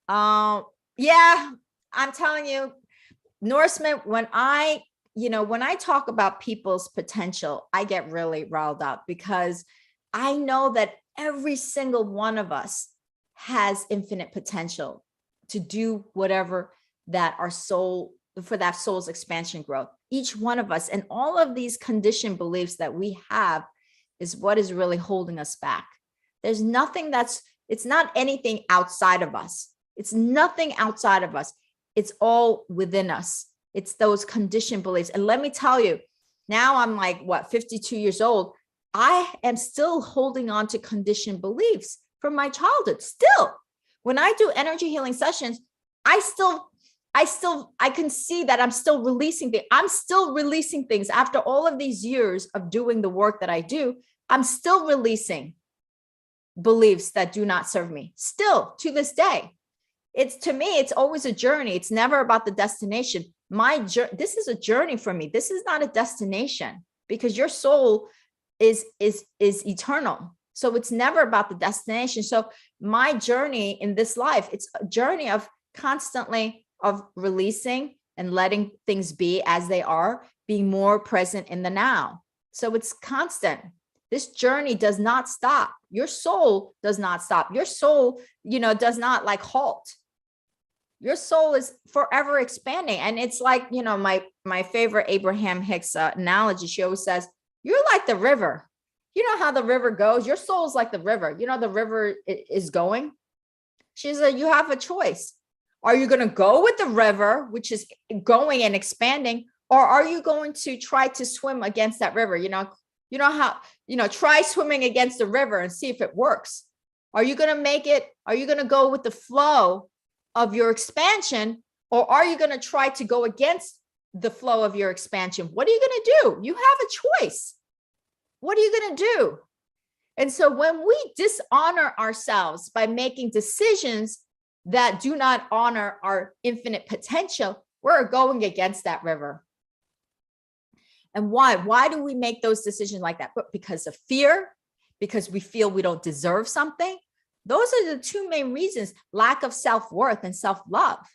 Yeah, I'm telling you, Norseman, when I talk about people's potential, I get really riled up because I know that every single one of us has infinite potential to do whatever that our soul, for that soul's expansion growth. Each one of us, and all of these conditioned beliefs that we have is what is really holding us back. There's nothing it's not anything outside of us. It's nothing outside of us. It's all within us. It's those conditioned beliefs. And let me tell you, now I'm like, 52 years old. I am still holding on to conditioned beliefs from my childhood. Still, when I do energy healing sessions, I can see that I'm still releasing things. I'm still releasing things after all of these years of doing the work that I do. I'm still releasing beliefs that do not serve me. Still to this day. To me, it's always a journey. It's never about the destination. This is a journey for me. This is not a destination, because your soul is eternal. So it's never about the destination. So my journey in this life, it's a journey of constantly of releasing and letting things be as they are, being more present in the now. So it's constant. This journey does not stop. Your soul does not stop. Your soul, does not halt. Your soul is forever expanding. And it's like, my favorite Abraham Hicks analogy, she always says, you're like the river. You know how the river goes? Your soul is like the river. The river is going. She said, you have a choice. Are you going to go with the river, which is going and expanding? Or are you going to try to swim against that river? You know how, try swimming against the river and see if it works. Are you going to make it? Are you going to go with the flow of your expansion? Or are you going to try to go against the flow of your expansion? What are you going to do? You have a choice. What are you going to do? And so when we dishonor ourselves by making decisions that do not honor our infinite potential, we're going against that river. And why? Why do we make those decisions like that? But because of fear, because we feel we don't deserve something. Those are the two main reasons: lack of self-worth and self-love.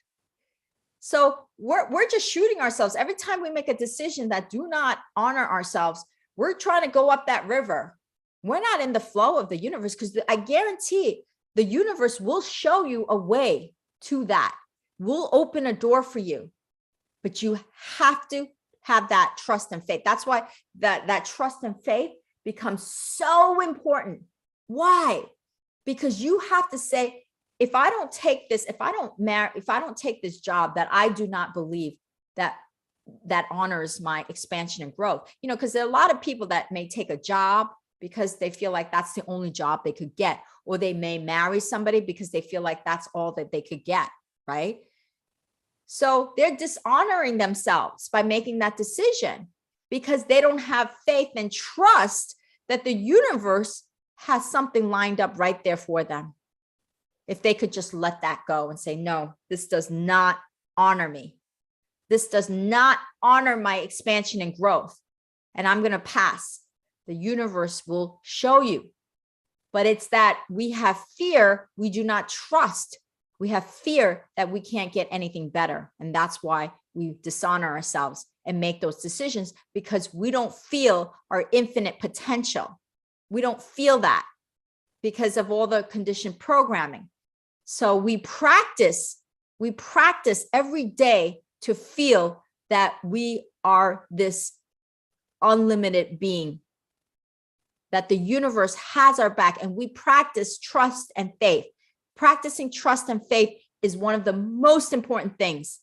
So we're just shooting ourselves. Every time we make a decision that do not honor ourselves, we're trying to go up that river. We're not in the flow of the universe, because I guarantee the universe will show you a way to that. We'll open a door for you, but you have to have that trust and faith. That's why that trust and faith becomes so important. Why? Because you have to say, if I don't take this, if I don't take this job that I do not believe that honors my expansion and growth, because there are a lot of people that may take a job because they feel like that's the only job they could get, or they may marry somebody because they feel like that's all that they could get, right? So they're dishonoring themselves by making that decision because they don't have faith and trust that the universe has something lined up right there for them. If they could just let that go and say, no, this does not honor me. This does not honor my expansion and growth, and I'm going to pass. The universe will show you. But it's that we have fear, we do not trust. We have fear that we can't get anything better. And that's why we dishonor ourselves and make those decisions, because we don't feel our infinite potential. We don't feel that because of all the conditioned programming. So we practice every day to feel that we are this unlimited being, that the universe has our back, and we practice trust and faith. Practicing trust and faith is one of the most important things.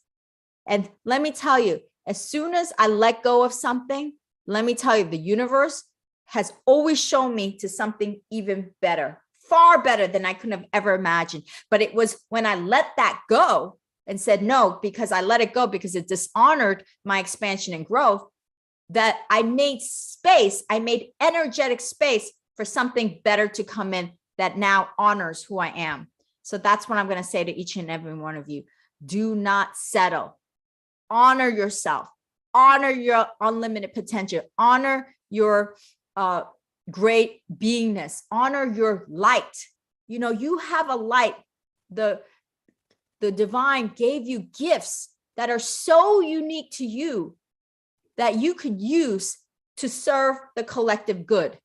And let me tell you, as soon as I let go of something, let me tell you, the universe has always shown me to something even better, far better than I could have ever imagined. But it was when I let that go and said no, because I let it go because it dishonored my expansion and growth, that I made space, I made energetic space for something better to come in that now honors who I am. So that's what I'm going to say to each and every one of you. Do not settle. Honor yourself. Honor your unlimited potential. Honor your great beingness. Honor your light. You have a light. The divine gave you gifts that are so unique to you that you could use to serve the collective good.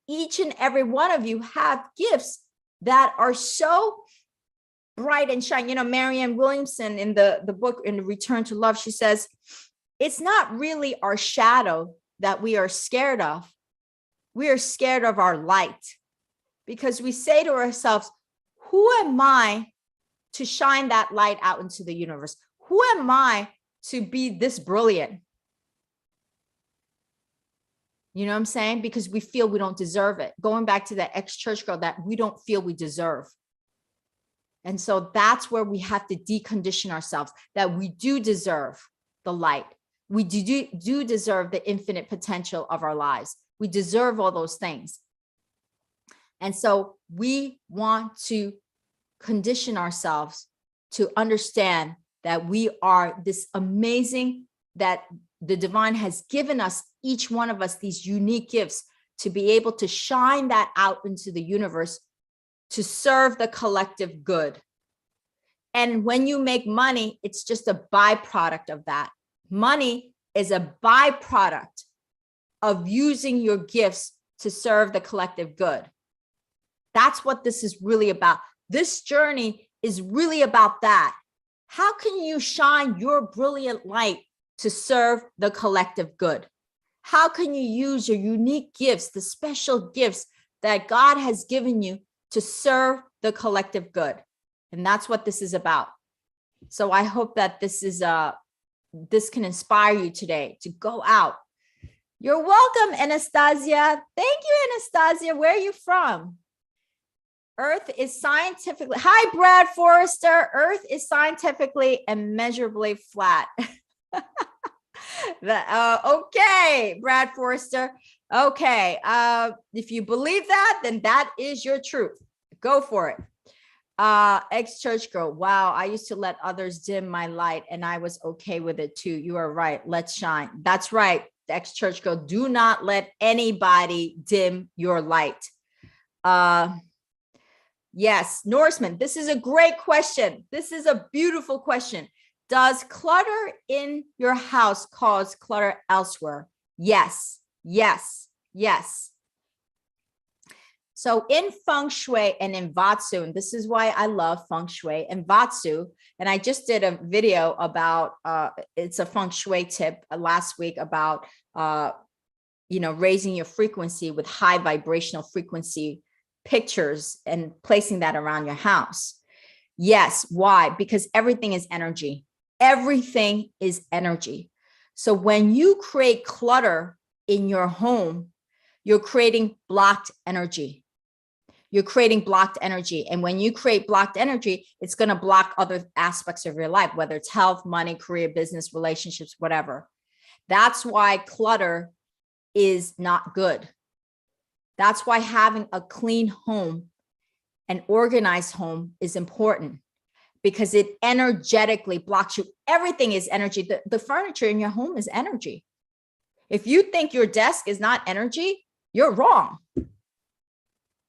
Each and every one of you have gifts that are so bright and shiny. Marianne Williamson in the book, in Return to Love, she says, it's not really our shadow that we are scared of. We are scared of our light, because we say to ourselves, who am I to shine that light out into the universe? Who am I to be this brilliant? You know what I'm saying? Because we feel we don't deserve it. Going back to that ex-church girl, that we don't feel we deserve. And so that's where we have to decondition ourselves, that we do deserve the light. We do deserve the infinite potential of our lives. We deserve all those things. And so we want to condition ourselves to understand that we are this amazing, that the divine has given us, each one of us, these unique gifts to be able to shine that out into the universe to serve the collective good. And when you make money, it's just a byproduct of that. Money is a byproduct of using your gifts to serve the collective good. That's what this is really about. This journey is really about that. How can you shine your brilliant light to serve the collective good? How can you use your unique gifts, the special gifts that God has given you to serve the collective good? And that's what this is about. So I hope that this is this can inspire you today to go out. You're welcome, Anastasia. Thank you, Anastasia. Where are you from? Earth is scientifically, hi, Brad Forrester. Earth is scientifically and measurably flat. Okay, Brad Forrester. Okay, if you believe that, then that is your truth. Go for it. Ex-church girl. Wow, I used to let others dim my light and I was okay with it too. You are right. Let's shine. That's right. Ex-church girl. Do not let anybody dim your light. Yes, Norseman, this is a great question. This is a beautiful question. Does clutter in your house cause clutter elsewhere? Yes, yes, yes. So in Feng Shui and in Vatsu, and this is why I love Feng Shui and Vatsu, and I just did a video about, it's a Feng Shui tip last week about, raising your frequency with high vibrational frequency pictures and placing that around your house. Yes. Why? Because everything is energy. Everything is energy. So when you create clutter in your home, you're creating blocked energy. You're creating blocked energy. And when you create blocked energy, it's going to block other aspects of your life, whether it's health, money, career, business, relationships, whatever. That's why clutter is not good. That's why having a clean home, an organized home is important because it energetically blocks you. Everything is energy. The furniture in your home is energy. If you think your desk is not energy, you're wrong.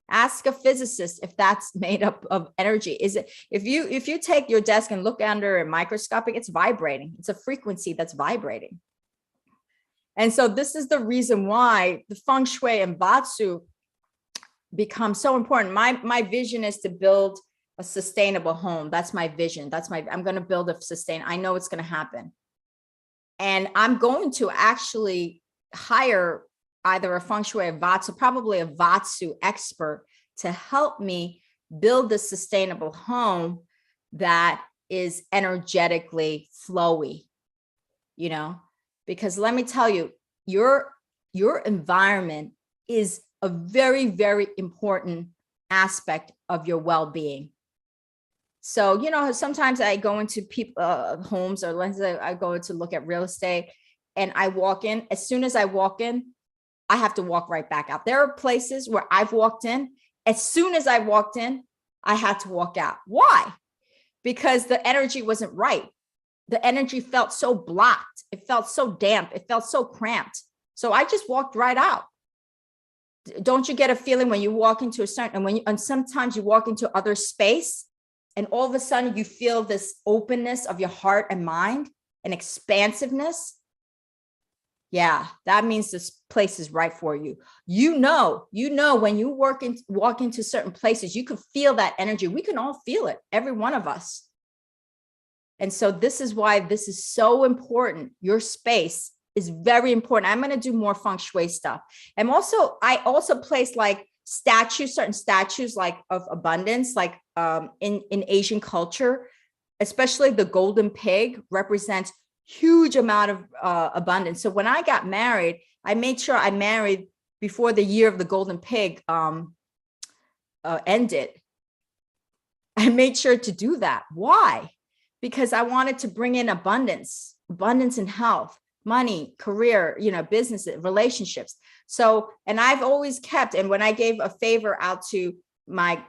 Ask a physicist if that's made up of energy. Is it, if you take your desk and look under a microscope, it's vibrating. It's a frequency that's vibrating. And so this is the reason why the Feng Shui and Vatsu become so important. My vision is to build a sustainable home. That's my vision. I'm going to build I know it's going to happen. And I'm going to actually hire either a Feng Shui or Vatsu, probably a Vatsu expert to help me build a sustainable home that is energetically flowy, because let me tell you, your environment is a very, very important aspect of your well-being. So, sometimes I go into people homes, or I go to look at real estate and I walk in. As soon as I walk in, I have to walk right back out. There are places where I've walked in. As soon as I walked in, I had to walk out. Why? Because the energy wasn't right. The energy felt so blocked. It felt so damp. It felt so cramped. So I just walked right out. Don't you get a feeling when you walk into a certain, and sometimes you walk into other space and all of a sudden you feel this openness of your heart and mind and expansiveness? Yeah, that means this place is right for you. When you walk into certain places, you can feel that energy. We can all feel it, every one of us. And so this is why this is so important. Your space is very important. I'm going to do more Feng Shui stuff. And I also place like certain statues like of abundance, like in Asian culture, especially the golden pig represents huge amount of abundance. So when I got married, I made sure I married before the year of the golden pig ended. I made sure to do that. Why? Because I wanted to bring in abundance in health, money, career, business, relationships. So, and I've always kept, and when I gave a favor out to my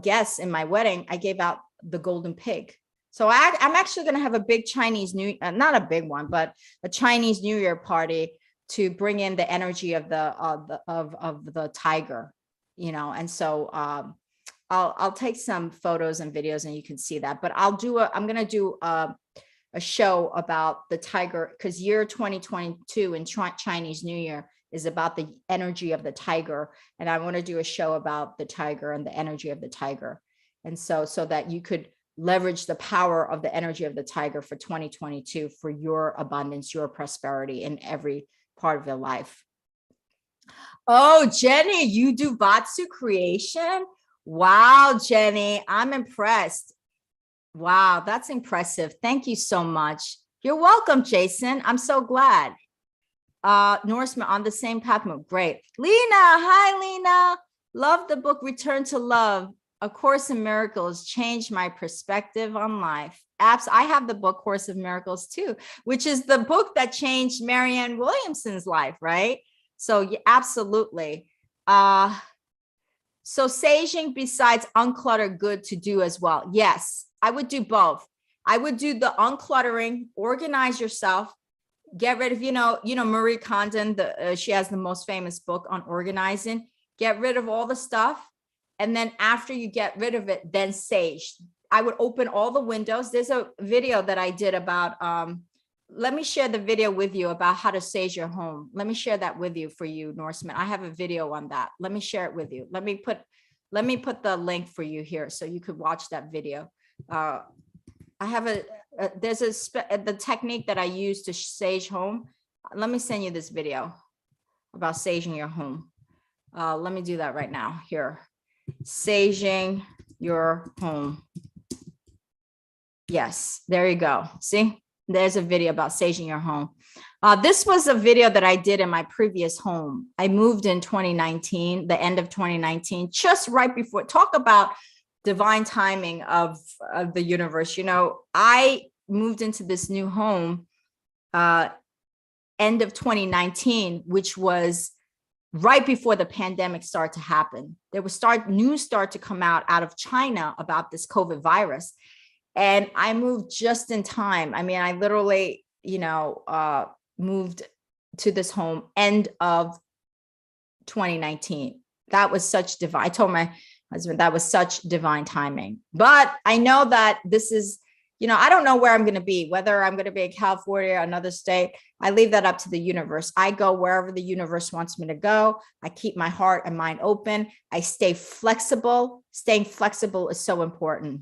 guests in my wedding, I gave out the golden pig. So I'm actually going to have a big Chinese not a big one, but a Chinese New Year party to bring in the energy of the tiger, and so I'll take some photos and videos and you can see that, but I'm going to do a show about the tiger, because year 2022 in Chinese New Year is about the energy of the tiger. And I want to do a show about the tiger and the energy of the tiger. And so that you could leverage the power of the energy of the tiger for 2022 for your abundance, your prosperity in every part of your life. Oh, Jenny, you do Vatsu creation? Wow, Jenny, I'm impressed. Wow, that's impressive. Thank you so much. You're welcome, Jason. I'm so glad. Norseman on the same path. Great. Lena, hi, Lena. Love the book Return to Love. A Course in Miracles changed my perspective on life. Apps. I have the book Course of Miracles too, which is the book that changed Marianne Williamson's life, right? So yeah, absolutely. So saging besides unclutter good to do as well. Yes, I would do both. I would do the uncluttering, organize yourself, get rid of, Marie Kondo, she has the most famous book on organizing. Get rid of all the stuff. And then after you get rid of it, then sage. I would open all the windows. There's a video that I did about, let me share the video with you about how to sage your home. Let me share that with you for you, Norseman. I have a video on that. Let me share it with you. Let me put the link for you here so you could watch that video. I have the technique that I use to sage home. Let me send you this video about saging your home. Let me do that right now here. Saging your home. Yes, there you go. See, there's a video about saging your home. This was a video that I did in my previous home. I moved in 2019, the end of 2019, just right before. Talk about divine timing of the universe. I moved into this new home end of 2019, which was right before the pandemic started to happen. There was news start to come out of China about this COVID virus. And I moved just in time. I mean, I literally, moved to this home end of 2019. That was such divine. I told my husband that was such divine timing. But I know that this is, I don't know where I'm going to be, whether I'm going to be in California or another state. I leave that up to the universe. I go wherever the universe wants me to go. I keep my heart and mind open. I stay flexible. Staying flexible is so important.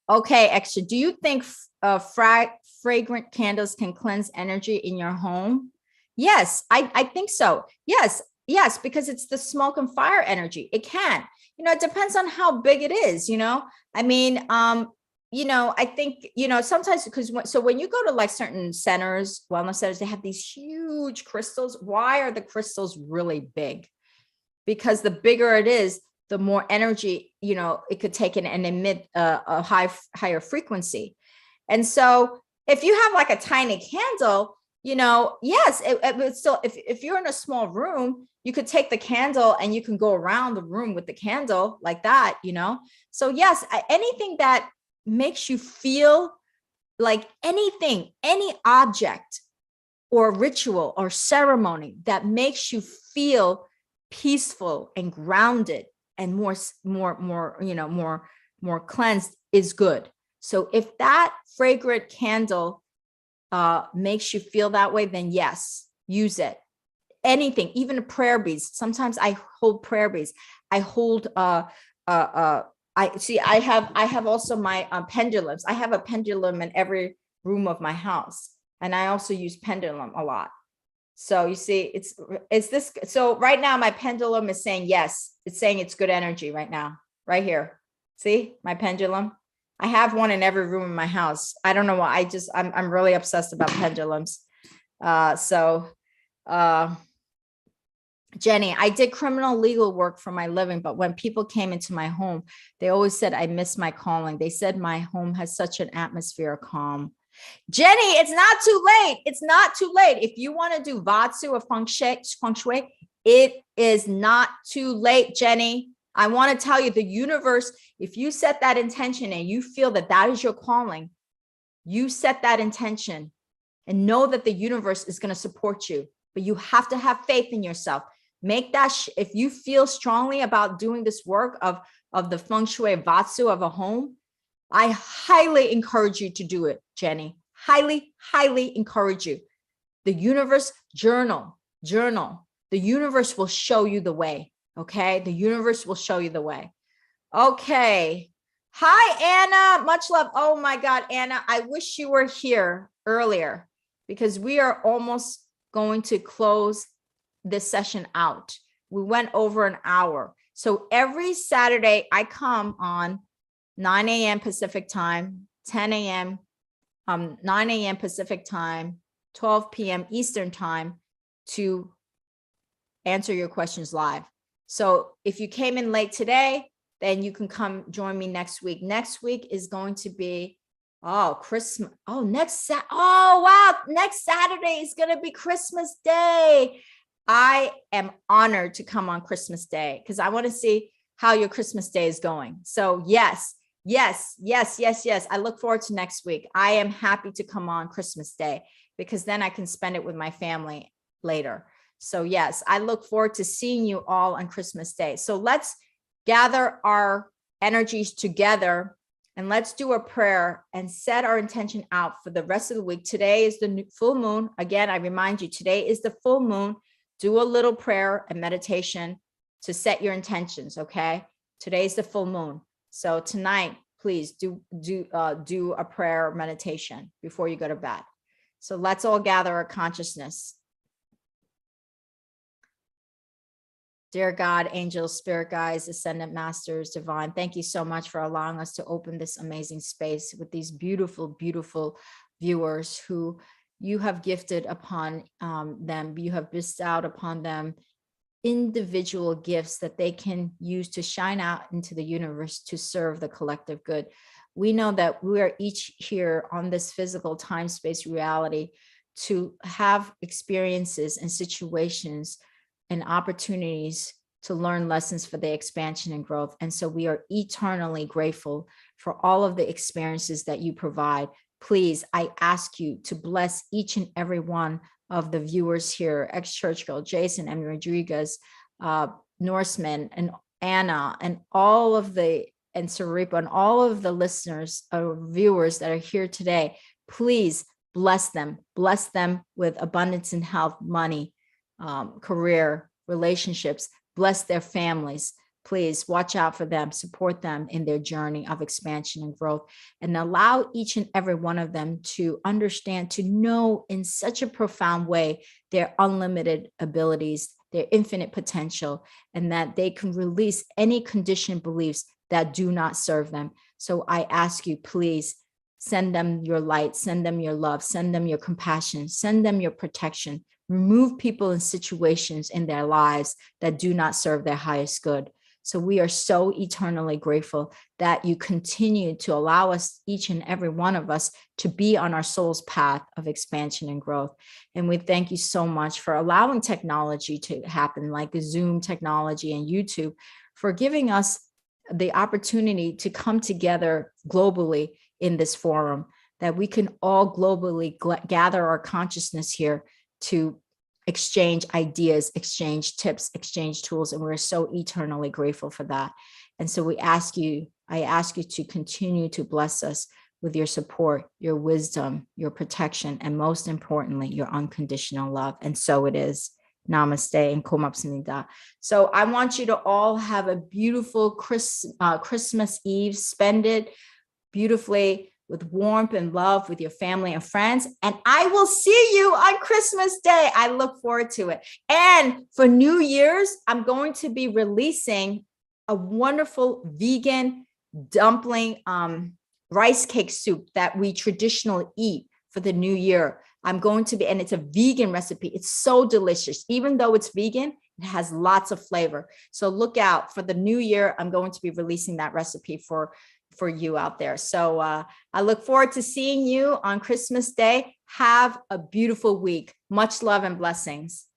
Okay, extra. Do you think fragrant candles can cleanse energy in your home? Yes, I think so. Yes, because it's the smoke and fire energy. It can. It depends on how big it is. I mean, I think, sometimes so when you go to like certain centers, wellness centers, they have these huge crystals. Why are the crystals really big? Because the bigger it is, the more energy, it could take in and emit a higher frequency. And so if you have like a tiny candle, yes, it would still, if you're in a small room, you could take the candle and you can go around the room with the candle like that, So yes, anything that makes you feel like any object or ritual or ceremony that makes you feel peaceful and grounded and more cleansed is good. So if that fragrant candle makes you feel that way, then yes, use it. Anything, even a prayer beads. Sometimes I hold prayer beads. I hold I have also my pendulums. I have a pendulum in every room of my house, and I also use pendulum a lot. So you see, it's this. So right now my pendulum is saying yes. It's saying it's good energy right now, right here. See my pendulum? I have one in every room in my house. I don't know why. I'm really obsessed about pendulums. Jenny, I did criminal legal work for my living, but when people came into my home, they always said, I miss my calling. They said my home has such an atmosphere of calm. Jenny, it's not too late. It's not too late. If you want to do Vatsu or feng shui, it is not too late, Jenny. I want to tell you, the universe, if you set that intention and you feel that that is your calling, you set that intention and know that the universe is going to support you, but you have to have faith in yourself. Make that, if you feel strongly about doing this work of the feng shui Vatsu of a home, I highly encourage you to do it, Jenny. Highly, highly encourage you. The universe, journal. The universe will show you the way, okay? The universe will show you the way. Okay. Hi, Anna. Much love. Oh my God, Anna, I wish you were here earlier because we are almost going to close this session out. We went over an hour. So every Saturday I come on 9 a.m. Pacific time, 10 a.m. 9 a.m. Pacific time, 12 p.m. Eastern time to answer your questions live. So if you came in late today, then you can come join me next week. Next week is going to be, Christmas. Oh, next Saturday is going to be Christmas Day. I am honored to come on Christmas Day because I want to see how your Christmas Day is going. So yes. I look forward to next week. I am happy to come on Christmas Day because then I can spend it with my family later. So yes, I look forward to seeing you all on Christmas Day. So let's gather our energies together and let's do a prayer and set our intention out for the rest of the week. Today is the full moon. Again, I remind you, today is the full moon. Do a little prayer and meditation to set your intentions, okay? Today's the full moon. So tonight, please do a prayer or meditation before you go to bed. So let's all gather our consciousness. Dear God, angels, spirit guides, ascendant masters, divine, thank you so much for allowing us to open this amazing space with these beautiful, beautiful viewers who you have gifted upon them. You have bestowed upon them individual gifts that they can use to shine out into the universe to serve the collective good. We know that we are each here on this physical time-space reality to have experiences and situations and opportunities to learn lessons for the expansion and growth. And so we are eternally grateful for all of the experiences that you provide. Please, I ask you to bless each and every one of the viewers here, ex-church girl, Jason, Emmy Rodriguez, Norseman, and Anna, and all of the, and Saripa, and all of the listeners or viewers that are here today. Please bless them with abundance in health, money, career, relationships, bless their families. Please watch out for them, support them in their journey of expansion and growth, and allow each and every one of them to understand, to know in such a profound way their unlimited abilities, their infinite potential, and that they can release any conditioned beliefs that do not serve them. So I ask you, please send them your light, send them your love, send them your compassion, send them your protection. Remove people and situations in their lives that do not serve their highest good. So we are so eternally grateful that you continue to allow us, each and every one of us, to be on our soul's path of expansion and growth. And we thank you so much for allowing technology to happen, like Zoom technology and YouTube, for giving us the opportunity to come together globally in this forum, that we can all globally gather our consciousness here to exchange ideas, exchange tips, exchange tools. And we're so eternally grateful for that. And so I ask you to continue to bless us with your support, your wisdom, your protection, and most importantly, your unconditional love. And so it is. Namaste and Komapsamnida. So I want you to all have a beautiful Christmas Eve. Spend it beautifully with warmth and love with your family and friends. And I will see you on Christmas Day. I look forward to it. And for New Year's, I'm going to be releasing a wonderful vegan dumpling rice cake soup that we traditionally eat for the new year. I'm going to be, and it's a vegan recipe. It's so delicious. Even though it's vegan, it has lots of flavor. So look out for the new year. I'm going to be releasing that recipe for you out there. So I look forward to seeing you on Christmas Day. Have a beautiful week. Much love and blessings.